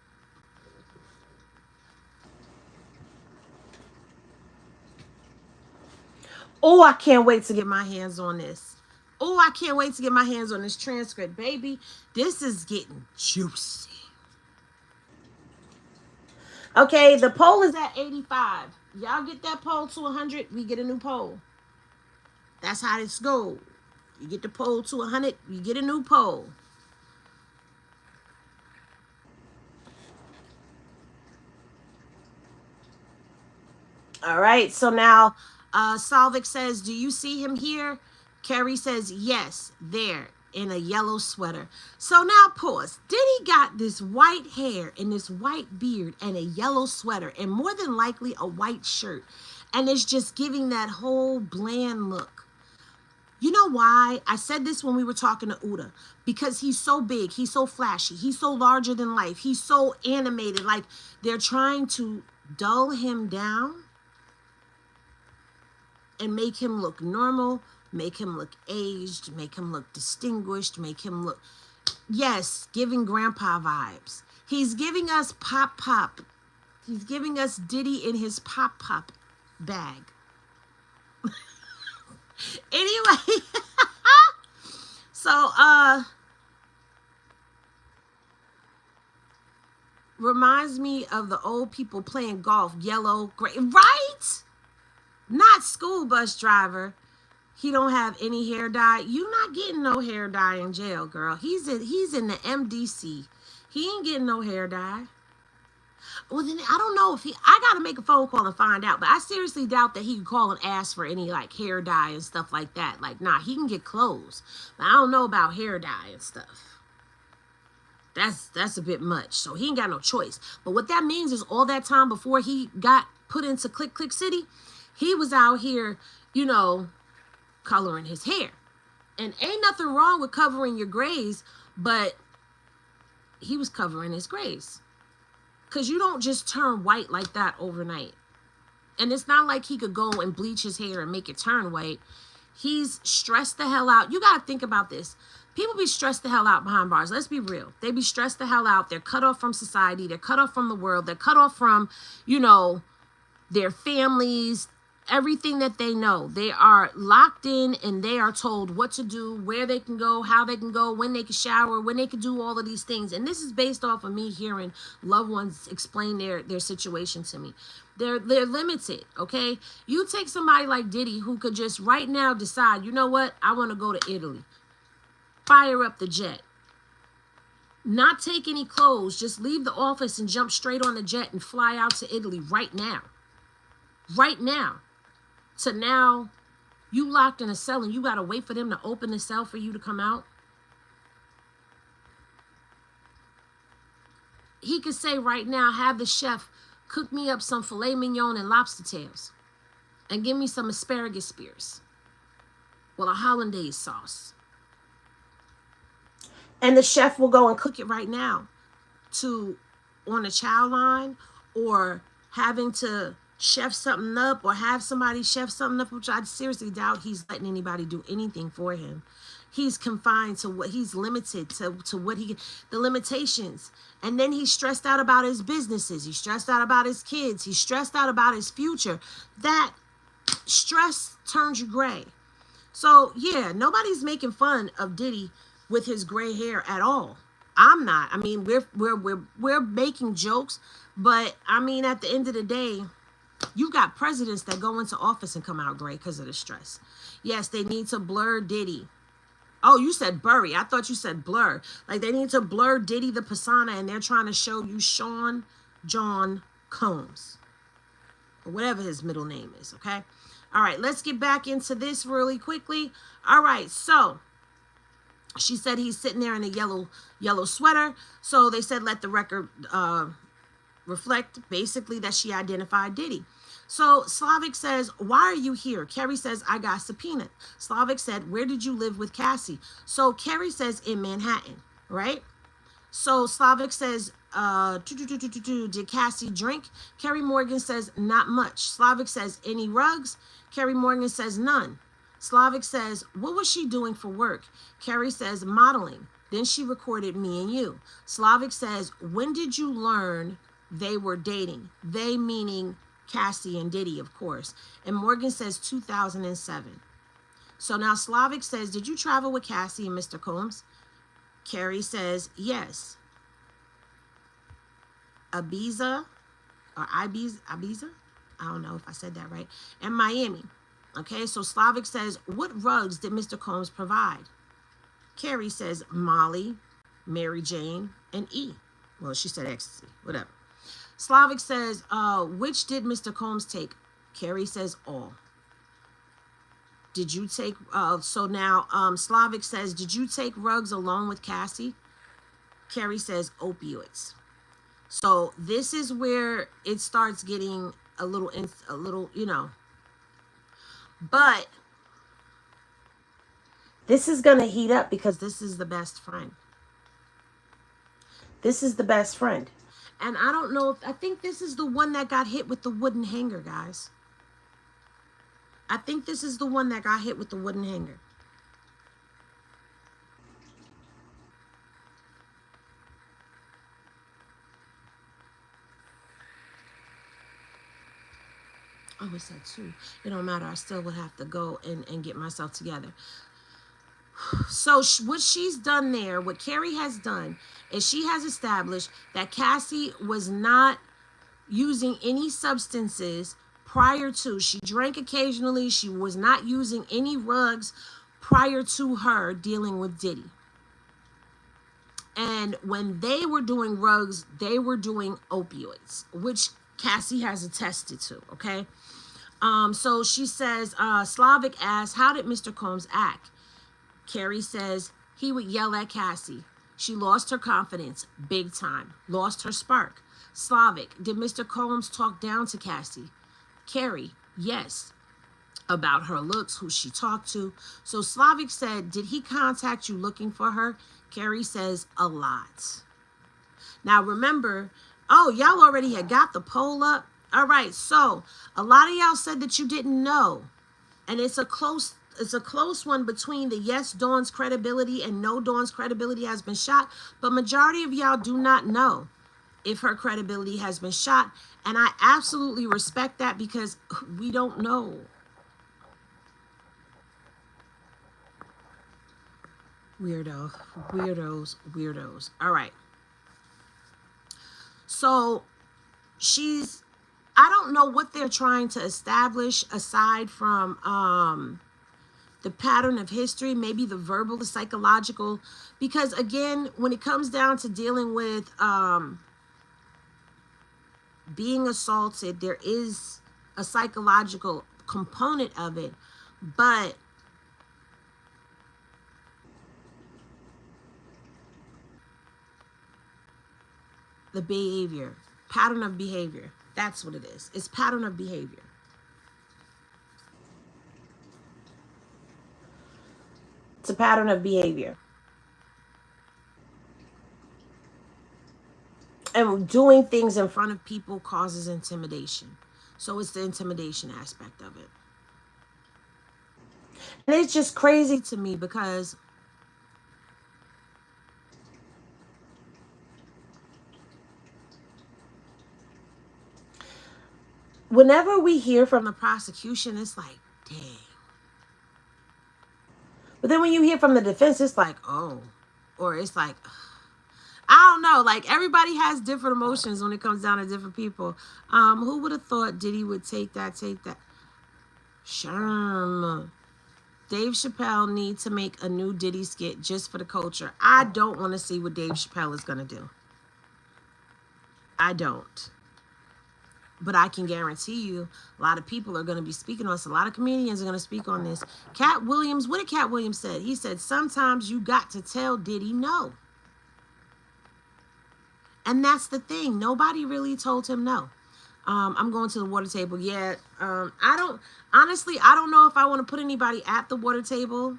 Oh, I can't wait to get my hands on this. Oh, I can't wait to get my hands on this transcript, baby. This is getting juicy. Okay, the poll is at 85. Y'all get that poll to 100, we get a new poll. That's how this goes. You get the poll to 100, you get a new poll. All right, so now Salvik says, do you see him here? Kerry says, yes, there, in a yellow sweater. So now pause. Diddy got this white hair and this white beard and a yellow sweater and more than likely a white shirt. And it's just giving that whole bland look. You know why? I said this when we were talking to Uda. Because he's so big. He's so flashy. He's so larger than life. He's so animated. Like they're trying to dull him down and make him look normal, make him look aged, make him look distinguished, make him look, yes, giving grandpa vibes. He's giving us pop. He's giving us Diddy in his pop bag. Anyway, So, reminds me of the old people playing golf, yellow, gray, right? Not school bus driver. He don't have any hair dye. You not getting no hair dye in jail, girl. He's in the MDC. He ain't getting no hair dye. Well, then I don't know if he. I gotta make a phone call and find out. But I seriously doubt that he could call and ask for any like hair dye and stuff like that. Like, nah, he can get clothes, but I don't know about hair dye and stuff. That's a bit much. So he ain't got no choice. But what that means is all that time before he got put into Click Click City, he was out here, you know, coloring his hair. And ain't nothing wrong with covering your grays, but he was covering his grays. Because you don't just turn white like that overnight. And it's not like he could go and bleach his hair and make it turn white. He's stressed the hell out. You got to think about this. People be stressed the hell out behind bars. Let's be real. They be stressed the hell out. They're cut off from society. They're cut off from the world. They're cut off from, you know, their families, everything that they know. They are locked in and they are told what to do, where they can go, how they can go, when they can shower, when they can do all of these things. And this is based off of me hearing loved ones explain their situation to me. They're limited, okay? You take somebody like Diddy who could just right now decide, you know what? I want to go to Italy. Fire up the jet. Not take any clothes. Just leave the office and jump straight on the jet and fly out to Italy right now. Right now. So now you locked in a cell and you got to wait for them to open the cell for you to come out. He could say right now, have the chef cook me up some filet mignon and lobster tails and give me some asparagus spears. Well, a hollandaise sauce. And the chef will go and cook it right now to on a chow line or having to chef something up or have somebody chef something up, which I seriously doubt he's letting anybody do anything for him. He's confined to what he's limited to what the limitations. And then he's stressed out about his businesses. He's stressed out about his kids. He's stressed out about his future. That stress turns you gray. So yeah, nobody's making fun of Diddy with his gray hair at all. I'm not. I mean, we're making jokes, but I mean, at the end of the day, you got presidents that go into office and come out gray because of the stress. Yes, they need to blur Diddy. Oh, you said bury. I thought you said blur. Like they need to blur Diddy the persona and they're trying to show you Sean John Combs. Or whatever his middle name is, okay? All right, let's get back into this really quickly. All right, so she said he's sitting there in a yellow sweater. So they said let the record reflect basically that she identified Diddy. So Slavic says, why are you here? Kerry says, I got subpoenaed. Slavic said, where did you live with Cassie? So Kerry says, in Manhattan, right? So Slavic says, did Cassie drink? Carrie Morgan says, not much. Slavic says, any rugs? Carrie Morgan says, none. Slavic says, what was she doing for work? Kerry says, modeling. Then she recorded me and you. Slavic says, when did you learn they were dating? They meaning Cassie and Diddy, of course. And Morgan says 2007. So now Slavic says, did you travel with Cassie and Mr. Combs? Kerry says, yes. Ibiza, or Ibiza? I don't know if I said that right. And Miami. Okay, so Slavic says, what rugs did Mr. Combs provide? Kerry says, Molly, Mary Jane, and E. Well, she said ecstasy, whatever. Slavic says, which did Mr. Combs take? Kerry says, all. Did you take, so now Slavic says, did you take rugs along with Cassie? Kerry says, opioids. So this is where it starts getting a little, you know. But this is going to heat up because this is the best friend. This is the best friend. And I don't know if, I think this is the one that got hit with the wooden hanger, guys. I think this is the one that got hit with the wooden hanger. Oh, it's at 2. It don't matter. I still would have to go and get myself together. So what she's done there, what Kerry has done, is she has established that Cassie was not using any substances prior to. She drank occasionally. She was not using any drugs prior to her dealing with Diddy. And when they were doing drugs, they were doing opioids, which Cassie has attested to. Okay. So she says, Slavic asks, how did Mr. Combs act? Kerry says he would yell at Cassie. She lost her confidence big time, lost her spark. Slavic, did Mr. Combs talk down to Cassie? Kerry, yes. About her looks, who she talked to. So Slavic said, did he contact you looking for her? Kerry says, a lot. Now remember, oh, y'all already had got the poll up. All right, so a lot of y'all said that you didn't know. And it's a close one between the yes Dawn's credibility and no Dawn's credibility has been shot. But majority of y'all do not know if her credibility has been shot. And I absolutely respect that because we don't know. Weirdos. All right. So I don't know what they're trying to establish aside from the pattern of history, maybe the verbal, the psychological, because again, when it comes down to dealing with being assaulted, there is a psychological component of it, but the behavior, pattern of behavior, that's what it is. It's pattern of behavior. It's a pattern of behavior. And doing things in front of people causes intimidation. So it's the intimidation aspect of it. And it's just crazy to me because whenever we hear from the prosecution, it's like, dang. But then when you hear from the defense, it's like, oh. Or it's like, I don't know. Like, everybody has different emotions when it comes down to different people. Who would have thought Diddy would take that? Sherm. Dave Chappelle needs to make a new Diddy skit just for the culture. I don't want to see what Dave Chappelle is going to do. I don't. But I can guarantee you a lot of people are going to be speaking on this. A lot of comedians are going to speak on this. Cat Williams, what did Cat Williams say? He said, sometimes you got to tell Diddy no. And that's the thing. Nobody really told him no. I'm going to the water table. Yeah. I don't know if I want to put anybody at the water table.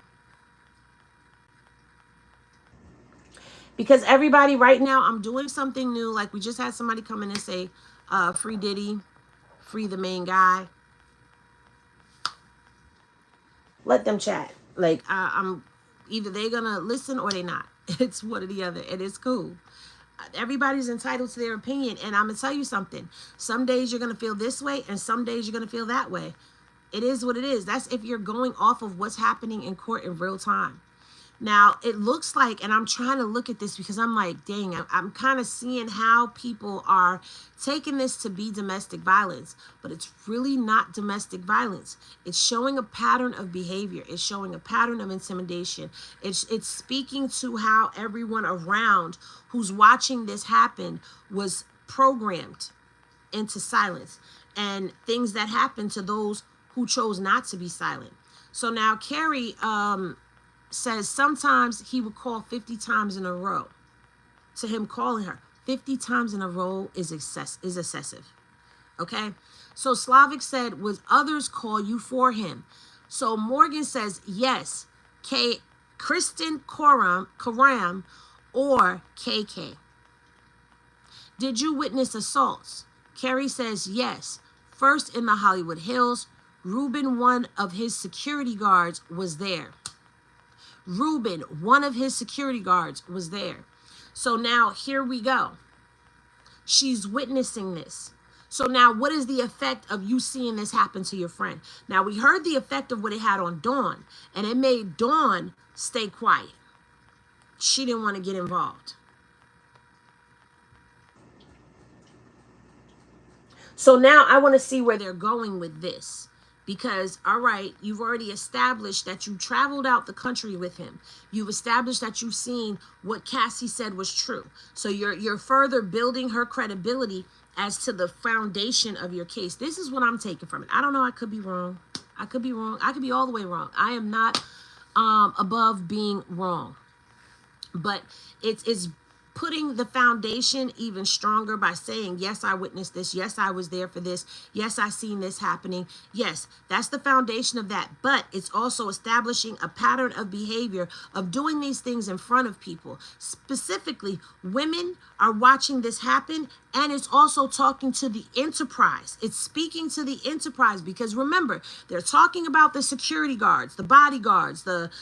Because everybody right now, I'm doing something new. Like we just had somebody come in and say, free Diddy, free the main guy. Let them chat. Like I'm either they're gonna listen or they not. It's one or the other, and it's cool. Everybody's entitled to their opinion, and I'm gonna tell you something. Some days you're gonna feel this way, and some days you're gonna feel that way. It is what it is. That's if you're going off of what's happening in court in real time. Now, it looks like, and I'm trying to look at this because I'm like, dang, I'm kind of seeing how people are taking this to be domestic violence, but it's really not domestic violence. It's showing a pattern of behavior. It's showing a pattern of intimidation. It's speaking to how everyone around who's watching this happen was programmed into silence and things that happened to those who chose not to be silent. So now Kerry, says sometimes he would call 50 times in a row. To him calling her 50 times in a row is excessive. Okay? So Slavic said, would others call you for him? So Morgan says, yes, Kristen Karam or KK. Did you witness assaults? Kerry says, yes. First in the Hollywood Hills, Ruben, one of his security guards, was there. Ruben, one of his security guards, was there. So now here we go. She's witnessing this. So now what is the effect of you seeing this happen to your friend? Now we heard the effect of what it had on Dawn, and it made Dawn stay quiet. She didn't want to get involved. So now I want to see where they're going with this. Because, all right, you've already established that you traveled out the country with him. You've established that you've seen what Cassie said was true. So you're further building her credibility as to the foundation of your case. This is what I'm taking from it. I don't know. I could be wrong. I could be wrong. I could be all the way wrong. I am not above being wrong. But it's putting the foundation even stronger by saying, yes, I witnessed this. Yes, I was there for this. Yes, I seen this happening. Yes, that's the foundation of that. But it's also establishing a pattern of behavior of doing these things in front of people. Specifically, women are watching this happen, and it's also talking to the enterprise. It's speaking to the enterprise because remember, they're talking about the security guards, the bodyguards, the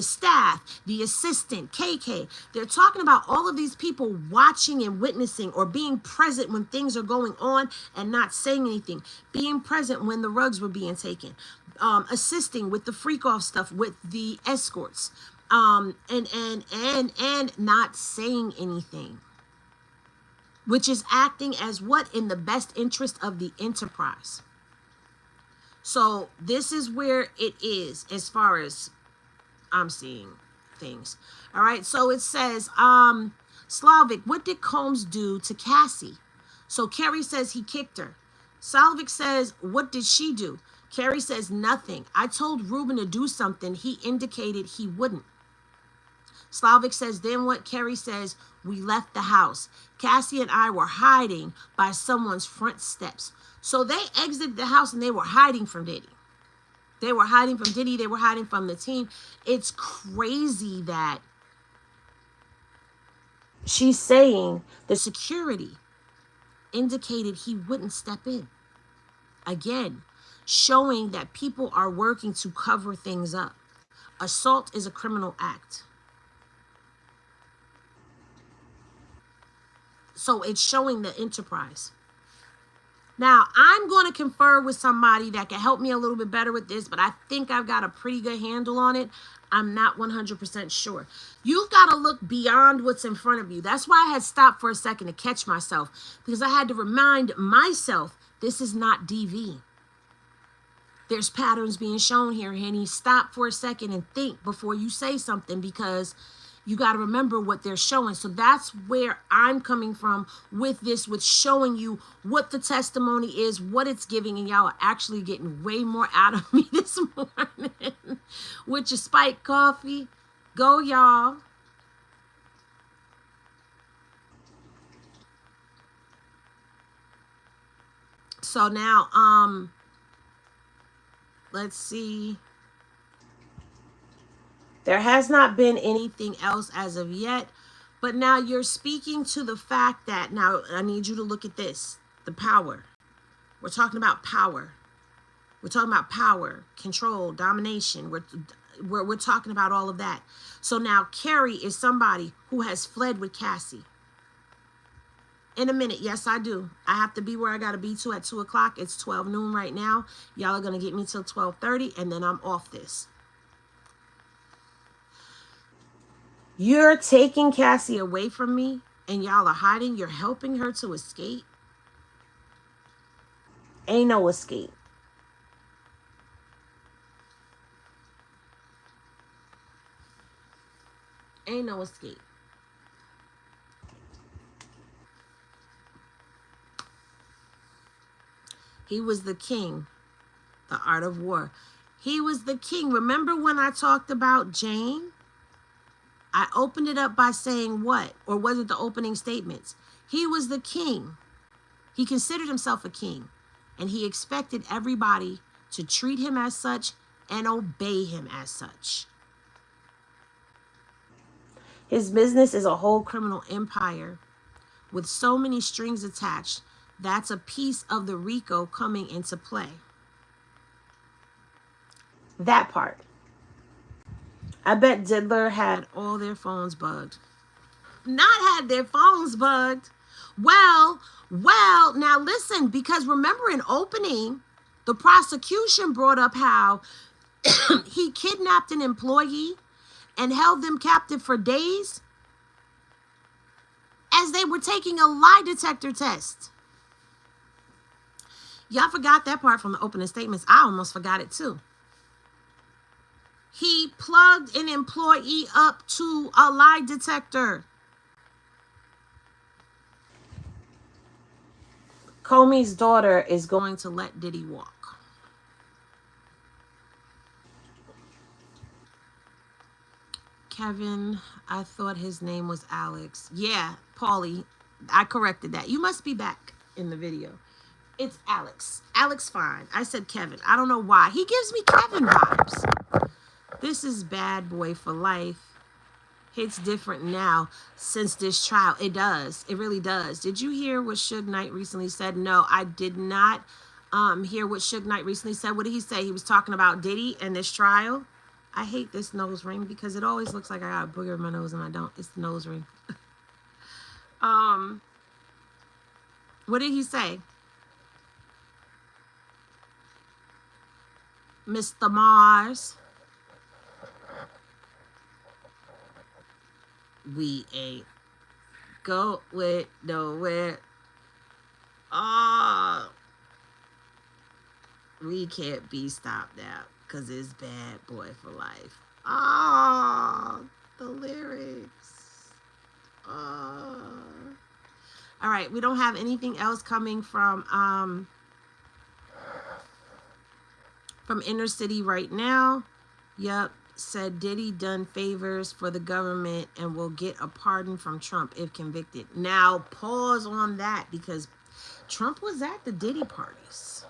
staff, the assistant, KK. They're talking about all of these people watching and witnessing or being present when things are going on and not saying anything, being present when the rugs were being taken, assisting with the freak off stuff with the escorts, and not saying anything, which is acting as what in the best interest of the enterprise. So this is where it is as far as I'm seeing things. All right. So it says, Slavic, what did Combs do to Cassie? So Kerry says he kicked her. Slavic says, what did she do? Kerry says nothing. I told Ruben to do something. He indicated he wouldn't. Slavic says, then what? Kerry says, we left the house. Cassie and I were hiding by someone's front steps. So they exited the house and they were hiding from Diddy. They were hiding from Diddy. They were hiding from the team. It's crazy that she's saying the security indicated he wouldn't step in. Again, showing that people are working to cover things up. Assault is a criminal act. So it's showing the enterprise. Now, I'm going to confer with somebody that can help me a little bit better with this, but I think I've got a pretty good handle on it. I'm not 100% sure. You've got to look beyond what's in front of you. That's why I had stopped for a second to catch myself, because I had to remind myself this is not DV. There's patterns being shown here, Henny. Stop for a second and think before you say something, because you got to remember what they're showing. So that's where I'm coming from with this, with showing you what the testimony is, what it's giving, and y'all are actually getting way more out of me this morning with your spiked coffee. Go, y'all. So now, let's see. There has not been anything else as of yet, but now you're speaking to the fact that, now I need you to look at this, the power. We're talking about power. We're talking about power, control, domination. We're talking about all of that. So now Kerry is somebody who has fled with Cassie. In a minute, yes, I do. I have to be where I got to be to at 2 o'clock. It's 12 noon right now. Y'all are going to get me till 12:30, and then I'm off this. You're taking Cassie away from me, and y'all are hiding. You're helping her to escape. Ain't no escape. Ain't no escape. He was the king, the art of war. He was the king. Remember when I talked about Jane? I opened it up by saying what? Or was it the opening statements? He was the king. He considered himself a king, and he expected everybody to treat him as such and obey him as such. His business is a whole criminal empire with so many strings attached. That's a piece of the RICO coming into play. That part. I bet Diddler had all their phones bugged. Not had their phones bugged. Well, now listen, because remember in opening, the prosecution brought up how he kidnapped an employee and held them captive for days as they were taking a lie detector test. Y'all forgot that part from the opening statements. I almost forgot it too. He plugged an employee up to a lie detector. Comey's daughter is going to let Diddy walk. Kevin, I thought his name was Alex. Yeah, Paulie, I corrected that. You must be back in the video. It's Alex. Alex fine. I said Kevin. I don't know why. He gives me Kevin vibes. This is Bad Boy for Life. Hits different now since this trial. It does. It really does. Did you hear what Suge Knight recently said? No, I did not hear what Suge Knight recently said. What did he say? He was talking about Diddy and this trial. I hate this nose ring because it always looks like I got a booger in my nose and I don't. It's the nose ring. What did he say? Mr. Mars. We ain't going nowhere. Oh, we can't be stopped now because it's Bad Boy for Life. Oh, the lyrics. Oh. All right, we don't have anything else coming from Inner City right now. Yep. Said Diddy done favors for the government and will get a pardon from Trump if convicted. Now, pause on that because Trump was at the Diddy parties.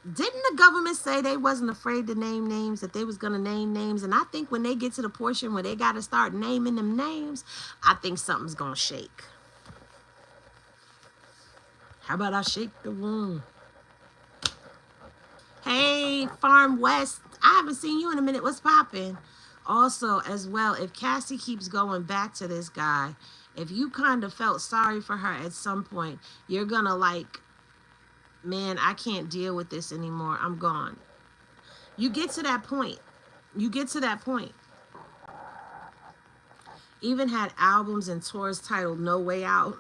Didn't the government say they wasn't afraid to name names, that they was going to name names? And I think when they get to the portion where they got to start naming them names, I think something's going to shake. How about I shake the room? Hey, Farm West. I haven't seen you in a minute. What's popping? Also, as well, if Cassie keeps going back to this guy, if you kind of felt sorry for her at some point, you're going to like, man, I can't deal with this anymore. I'm gone. You get to that point. You get to that point. Even had albums and tours titled No Way Out.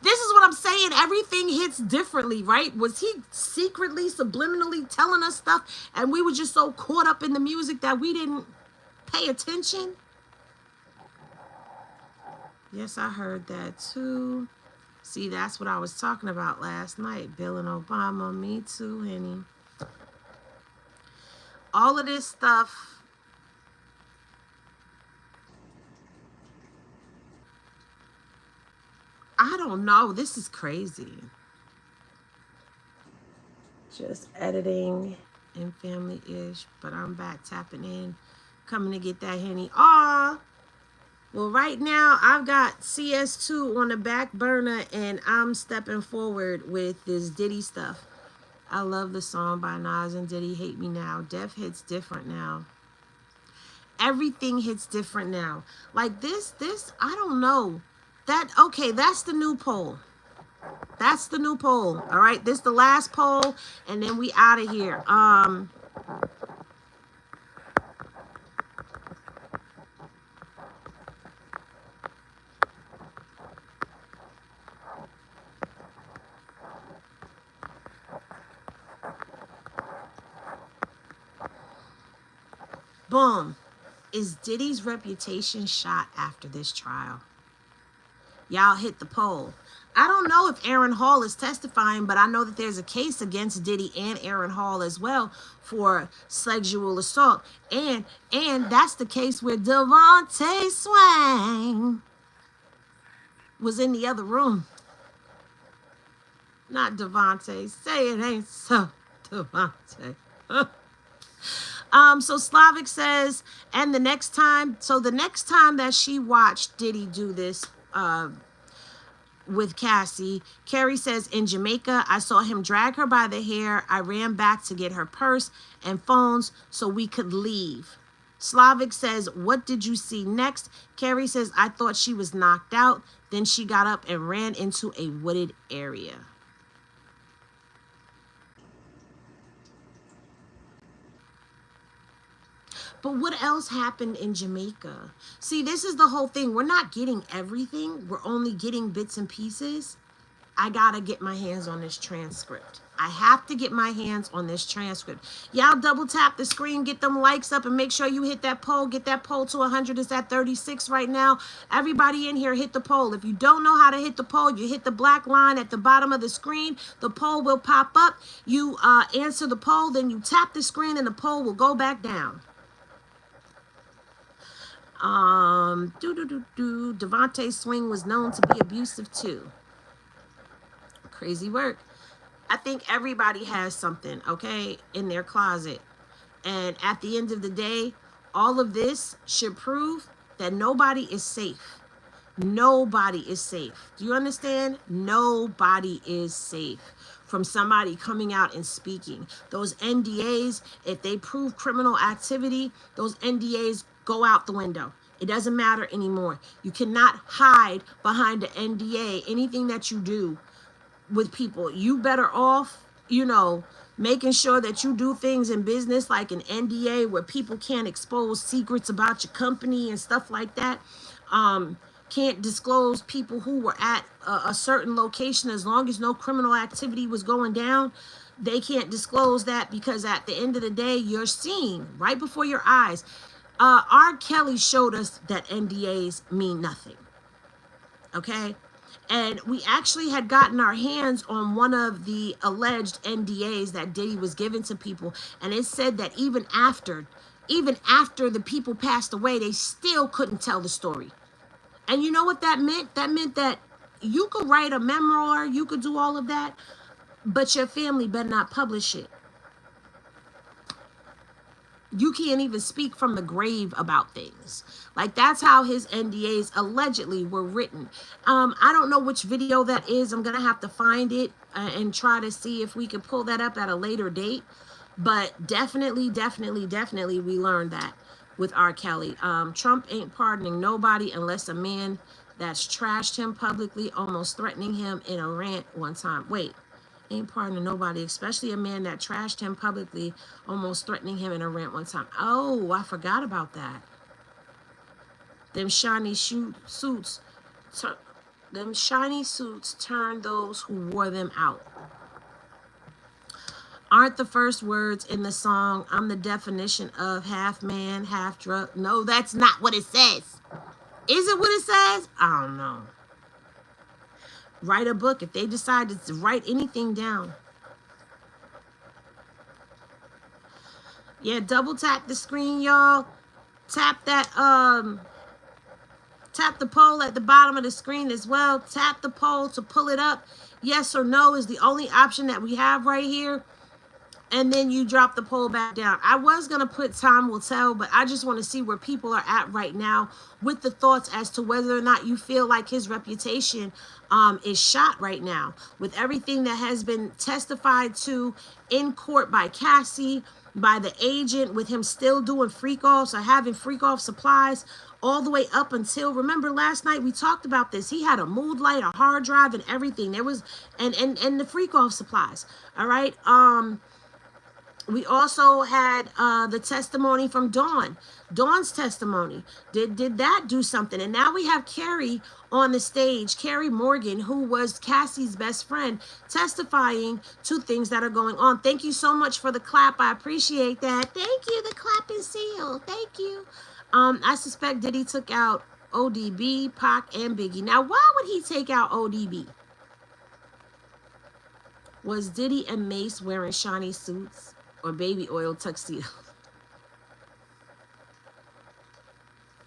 This is what I'm saying. Everything hits differently, right? Was he secretly, subliminally telling us stuff and we were just so caught up in the music that we didn't pay attention? Yes, I heard that too. See, that's what I was talking about last night. Bill and Obama, me too, Henny. All of this stuff. I don't know. This is crazy. Just editing and family-ish, but I'm back tapping in, coming to get that Henny. Aw. Well, right now, I've got CS2 on the back burner, and I'm stepping forward with this Diddy stuff. I love the song by Nas and Diddy, Hate Me Now. Def hits different now. Everything hits different now. Like this, I don't know. Okay, that's the new poll. That's the new poll. All right, this the last poll, and then we out of here. Boom. Is Diddy's reputation shot after this trial? Y'all hit the poll. I don't know if Aaron Hall is testifying, but I know that there's a case against Diddy and Aaron Hall as well for sexual assault. And that's the case where Devontae Swang was in the other room. Not Devontae. Say it ain't so, Devontae. So Slavic says, and the next time that she watched Diddy do this, with Cassie. Kerry says, in Jamaica, I saw him drag her by the hair. I ran back to get her purse and phones so we could leave. Slavic says, what did you see next? Kerry says, I thought she was knocked out. Then she got up and ran into a wooded area. But what else happened in Jamaica? See, this is the whole thing. We're not getting everything. We're only getting bits and pieces. I gotta get my hands on this transcript. I have to get my hands on this transcript. Y'all double tap the screen, get them likes up, and make sure you hit that poll. Get that poll to 100. It's at 36 right now. Everybody in here, hit the poll. If you don't know how to hit the poll, you hit the black line at the bottom of the screen. The poll will pop up. You answer the poll, then you tap the screen, and the poll will go back down. Devontae's swing was known to be abusive too. Crazy work. I think everybody has something, okay, in their closet. And at the end of the day, all of this should prove that nobody is safe. Nobody is safe. Do you understand? Nobody is safe from somebody coming out and speaking. Those NDAs, if they prove criminal activity, those NDAs go out the window. It doesn't matter anymore. You cannot hide behind the NDA. Anything that you do with people, you better off, making sure that you do things in business like an NDA where people can't expose secrets about your company and stuff like that. Can't disclose people who were at a certain location as long as no criminal activity was going down. They can't disclose that because at the end of the day, you're seeing right before your eyes. R. Kelly showed us that NDAs mean nothing. Okay? And we actually had gotten our hands on one of the alleged NDAs that Diddy was giving to people. And it said that even after the people passed away, they still couldn't tell the story. And you know what that meant? That meant that you could write a memoir, you could do all of that, but your family better not publish it. You can't even speak from the grave about things. Like, that's how his NDAs allegedly were written. I don't know which video that is. I'm going to have to find it and try to see if we can pull that up at a later date. But definitely, we learned that with R. Kelly. Trump ain't pardoning nobody unless a man that's trashed him publicly, almost threatening him in a rant one time. Wait. Ain't pardoning nobody, especially a man that trashed him publicly, almost threatening him in a rant one time. Oh, I forgot about that. Them shiny suits turned those who wore them out. Aren't the first words in the song, I'm the definition of half man, half drug? No, that's not what it says. Is it what it says? I don't know. Write a book if they decide to write anything down. Yeah, double tap the screen, y'all. Tap that, tap the poll at the bottom of the screen as well. Tap the poll to pull it up. Yes or no is the only option that we have right here. And then you drop the poll back down. I was going to put time will tell, but I just want to see where people are at right now with the thoughts as to whether or not you feel like his reputation is shot right now. With everything that has been testified to in court by Cassie, by the agent, with him still doing freak-offs or having freak-off supplies all the way up until, remember last night we talked about this. He had a mood light, a hard drive, and everything. There was, and the freak-off supplies. All right. We also had the testimony from Dawn. Dawn's testimony. Did that do something? And now we have Kerry on the stage, Carrie Morgan, who was Cassie's best friend, testifying to things that are going on. Thank you so much for the clap. I appreciate that. Thank you. The clap is sealed. Thank you. I suspect Diddy took out ODB, Pac, and Biggie. Now, why would he take out ODB? Was Diddy and Mace wearing shiny suits or baby oil tuxedos?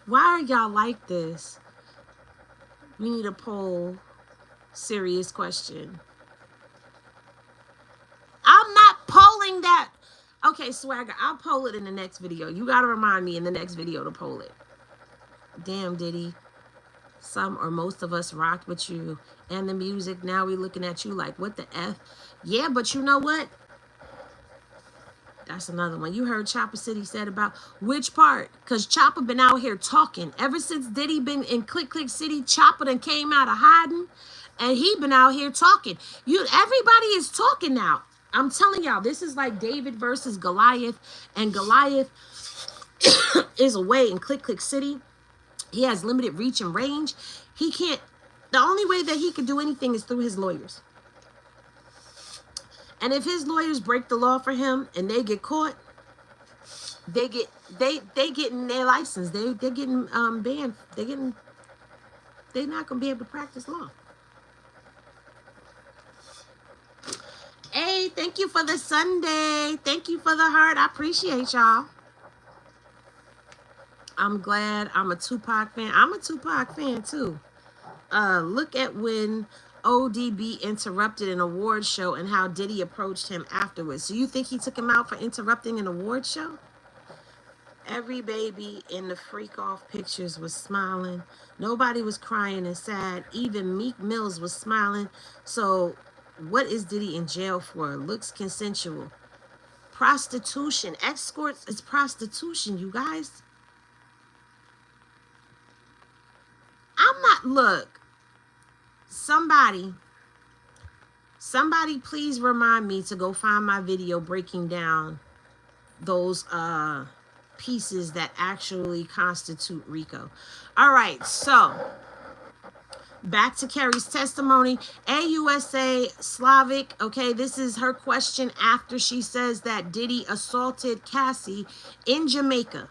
Why are y'all like this? We need a poll. Serious question. I'm not polling that. Okay, Swagger, I'll poll it in the next video. You got to remind me in the next video to poll it. Damn, Diddy. Some or most of us rocked with you and the music. Now we looking at you like, what the F? Yeah, but you know what? That's another one. You heard Chopper City said about which part? Because Chopper been out here talking. Ever since Diddy been in Click Click City, Chopper done came out of hiding. And he been out here talking. Everybody is talking now. I'm telling y'all, this is like David versus Goliath. And Goliath is away in Click Click City. He has limited reach and range. He can't, the only way that he could do anything is through his lawyers. And if his lawyers break the law for him and they get caught, they getting their license. They're getting banned. They're not gonna be able to practice law. Hey, thank you for the Sunday. Thank you for the heart. I appreciate y'all. I'm glad I'm a Tupac fan. I'm a Tupac fan too. Look at when ODB interrupted an award show and how Diddy approached him afterwards. So you think he took him out for interrupting an award show? Every baby in the freak off pictures was smiling. Nobody was crying and sad. Even Meek Mills was smiling. So what is Diddy in jail for? Looks consensual. Prostitution. Escorts is prostitution, you guys. I'm not, look, somebody please remind me to go find my video breaking down those pieces that actually constitute RICO. All right, so back to Kerry's testimony. AUSA Slavic, okay, this is her question after she says that Diddy assaulted Cassie in Jamaica,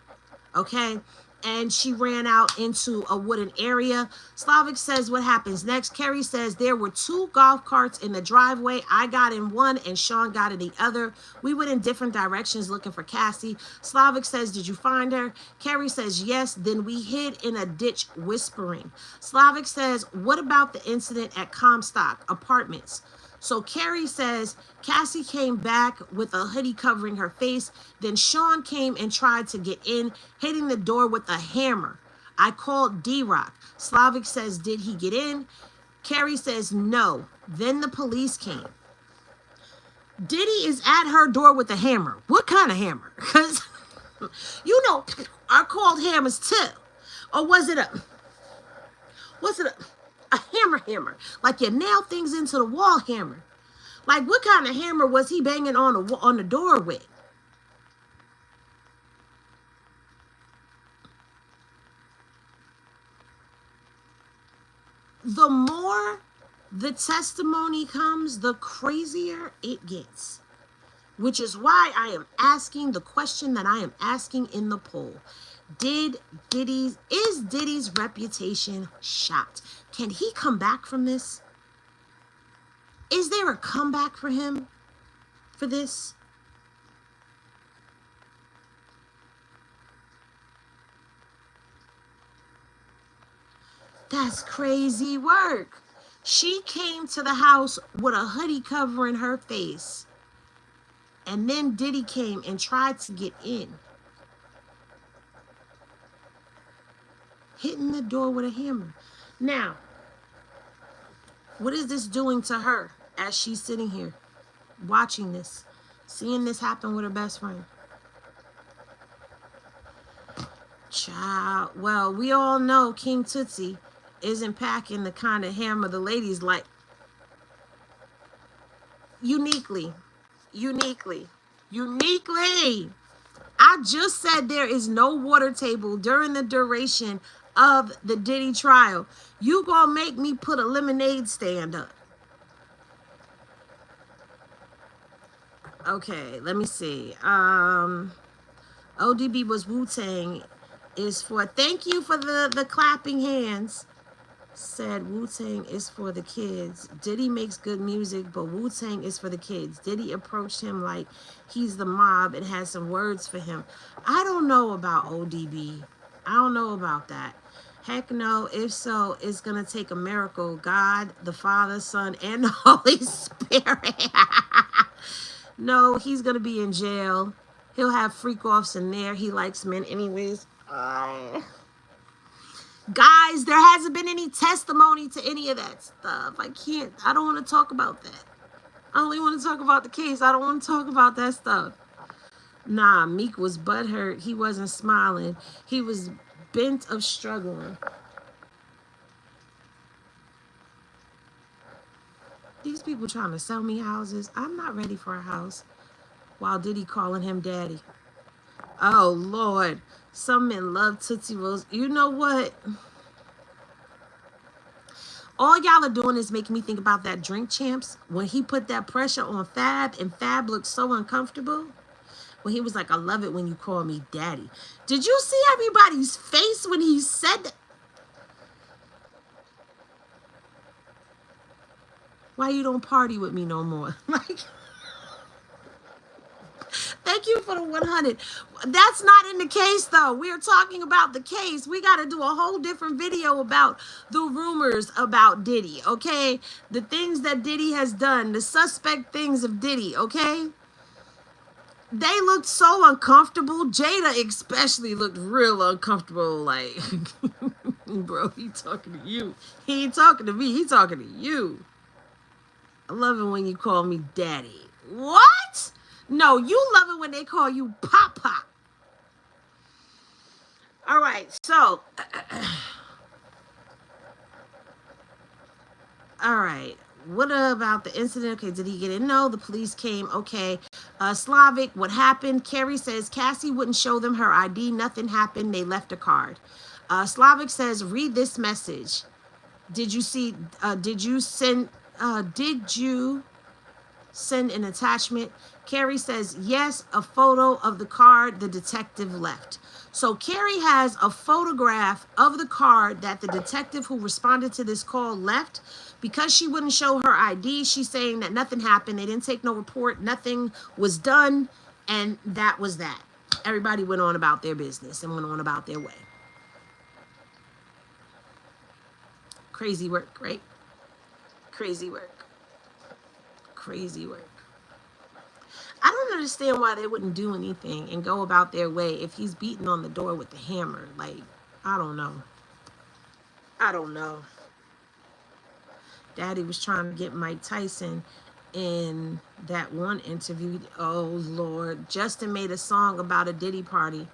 okay? And she ran out into a wooden area. Slavic says what happens next. Kerry says there were 2 golf carts in the driveway. I got in one and Sean got in the other. We went in different directions looking for Cassie. Slavic says, did you find her? Kerry says, yes. Then we hid in a ditch whispering. Slavic says, what about the incident at Comstock Apartments? So Kerry says Cassie came back with a hoodie covering her face. Then Sean came and tried to get in, hitting the door with a hammer. I called D-Rock. Slavic says, did he get in? Kerry says, no. Then the police came. Diddy is at her door with a hammer. What kind of hammer? Because, you know, are called hammers too. Or was it a hammer? Like you nail things into the wall hammer. Like what kind of hammer was he banging on the door with? The more the testimony comes, the crazier it gets. Which is why I am asking the question that I am asking in the poll. Is Diddy's reputation shot? Can he come back from this? Is there a comeback for him for this? That's crazy work. She came to the house with a hoodie covering her face. And then Diddy came and tried to get in. Hitting the door with a hammer. Now, what is this doing to her as she's sitting here watching this, seeing this happen with her best friend? Child, well, we all know King Tootsie isn't packing the kind of hammer the ladies like. Uniquely. I just said there is no water table during the duration of the Diddy trial. You gonna make me put a lemonade stand up. Okay, let me see. ODB was Wu-Tang is for, thank you for the clapping hands. Said Wu-Tang is for the kids. Diddy makes good music, but Wu-Tang is for the kids. Diddy approached him like he's the mob and had some words for him. I don't know about ODB. I don't know about that. Heck no. If so, it's going to take a miracle. God, the Father, Son, and the Holy Spirit. No, he's going to be in jail. He'll have freak-offs in there. He likes men anyways. Guys, there hasn't been any testimony to any of that stuff. I don't want to talk about that. I only want to talk about the case. I don't want to talk about that stuff. Nah, Meek was butthurt. He wasn't smiling. He was bent of struggling. These people trying to sell me houses. I'm not ready for a house. While Diddy calling him daddy. Oh, Lord. Some men love Tootsie Rolls. You know what? All y'all are doing is making me think about that Drink Champs. When he put that pressure on Fab, and Fab looked so uncomfortable. When he was like, I love it when you call me daddy. Did you see everybody's face when he said that? Why you don't party with me no more? Like, thank you for the 100. That's not in the case, though. We're talking about the case. We got to do a whole different video about the rumors about Diddy, okay? The things that Diddy has done, the suspect things of Diddy, okay? They looked so uncomfortable. Jada especially looked real uncomfortable. Like, bro, he talking to you. He ain't talking to me. He talking to you. I love it when you call me daddy. What? No, you love it when they call you Papa. All right, so. All right. What about the incident? Okay, did he get in? No, the police came. Okay. Slavic, what happened? Kerry says Cassie wouldn't show them her ID. Nothing happened. They left a card. Slavic says, read this message. Did you see, did you send an attachment? Kerry says, yes, a photo of the card the detective left. So Kerry has a photograph of the card that the detective who responded to this call left. Because she wouldn't show her ID, she's saying that nothing happened. They didn't take no report. Nothing was done. And that was that. Everybody went on about their business and went on about their way. Crazy work, right? Crazy work. Crazy work. I don't understand why they wouldn't do anything and go about their way if he's beating on the door with the hammer. Like, I don't know. I don't know. Daddy was trying to get Mike Tyson in that one interview. Oh, Lord. Justin made a song about a Diddy party.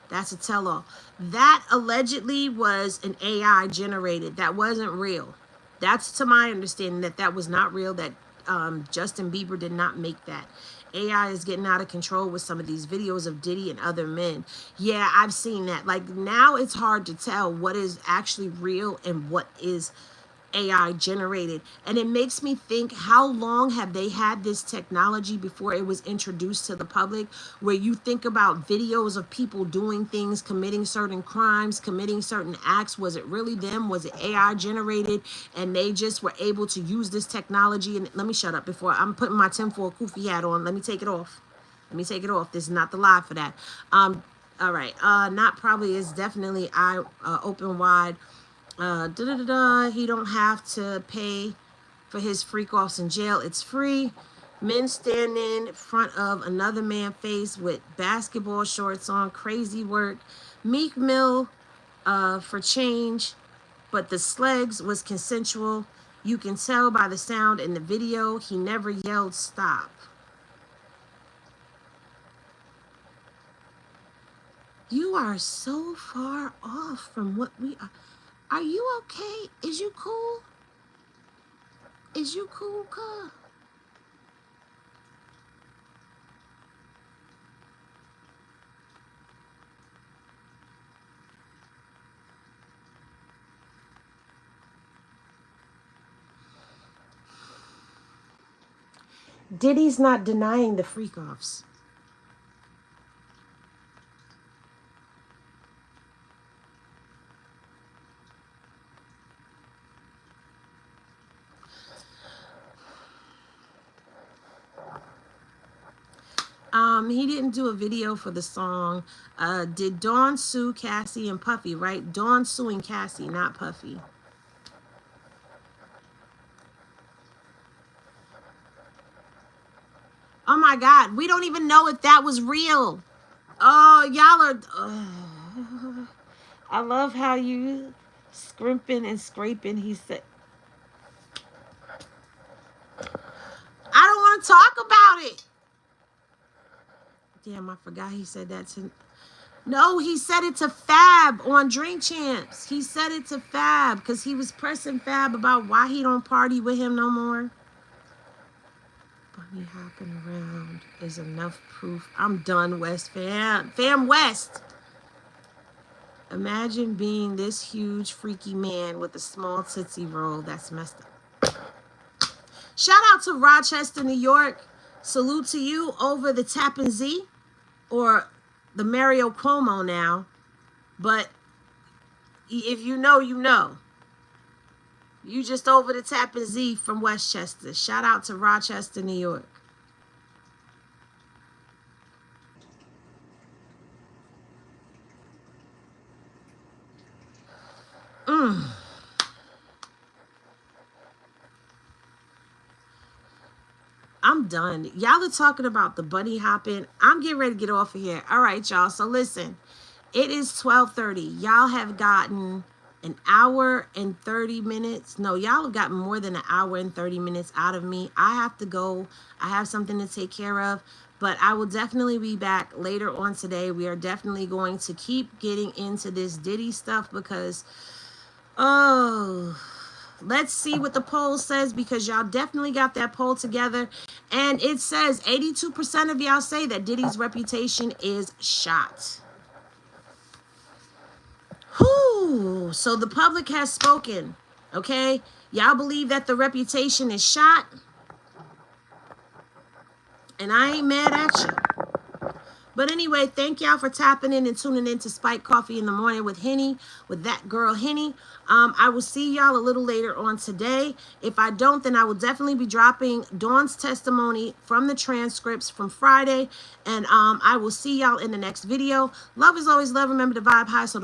That's a tell-all. That allegedly was an AI generated. That wasn't real. That's to my understanding that was not real, that Justin Bieber did not make that. AI is getting out of control with some of these videos of Diddy and other men. Yeah, I've seen that. Like, now it's hard to tell what is actually real and what is AI generated. And it makes me think, how long have they had this technology before it was introduced to the public? Where you think about videos of people doing things, committing certain crimes, committing certain acts. Was it really them? Was it AI generated? And they just were able to use this technology. And let me shut up before I'm putting my tinfoil kufi hat on. Let me take it off. Let me take it off. This is not the live for that. All right. Not probably, is definitely open wide. He don't have to pay for his freak offs in jail. It's free. Men standing in front of another man's face with basketball shorts on. Crazy work. Meek Mill for change, but the Slegs was consensual. You can tell by the sound in the video. He never yelled stop. You are so far off from what we are. Are you okay? Is you cool? Is you cool, cuz? Diddy's not denying the freak offs. He didn't do a video for the song. Did Dawn sue Cassie and Puffy, right? Dawn suing Cassie, not Puffy. Oh my God, we don't even know if that was real. Oh, y'all are... I love how you Scrimping and scraping, he said. I don't want to talk about it. Damn, I forgot he said that to. No, he said it to Fab on Drink Champs. He said it to Fab because he was pressing Fab about why he don't party with him no more. Bunny hopping around is enough proof. I'm done, West fam. Fam West. Imagine being this huge, freaky man with a small Tootsie Roll. That's messed up. Shout out to Rochester, New York. Salute to you over the Tappan Z, or the Mario Cuomo now. But if you know, you know. You just over the Tappan Z from Westchester. Shout out to Rochester, New York. I'm done. Y'all are talking about the bunny hopping. I'm getting ready to get off of here. All right, y'all. So listen, it is 12:30. Y'all have gotten an hour and 30 minutes. No, y'all have gotten more than an hour and 30 minutes out of me. I have to go. I have something to take care of. But I will definitely be back later on today. We are definitely going to keep getting into this Diddy stuff because, oh, let's see what the poll says, because y'all definitely got that poll together. And it says 82% of y'all say that Diddy's reputation is shot. Whew. So the public has spoken. Okay? Y'all believe that the reputation is shot? And I ain't mad at you. But anyway, thank y'all for tapping in and tuning in to Spike Coffee in the Morning with Henny, with that girl Henny. I will see y'all a little later on today. If I don't, then I will definitely be dropping Dawn's testimony from the transcripts from Friday. And I will see y'all in the next video. Love is always love. Remember to vibe high. So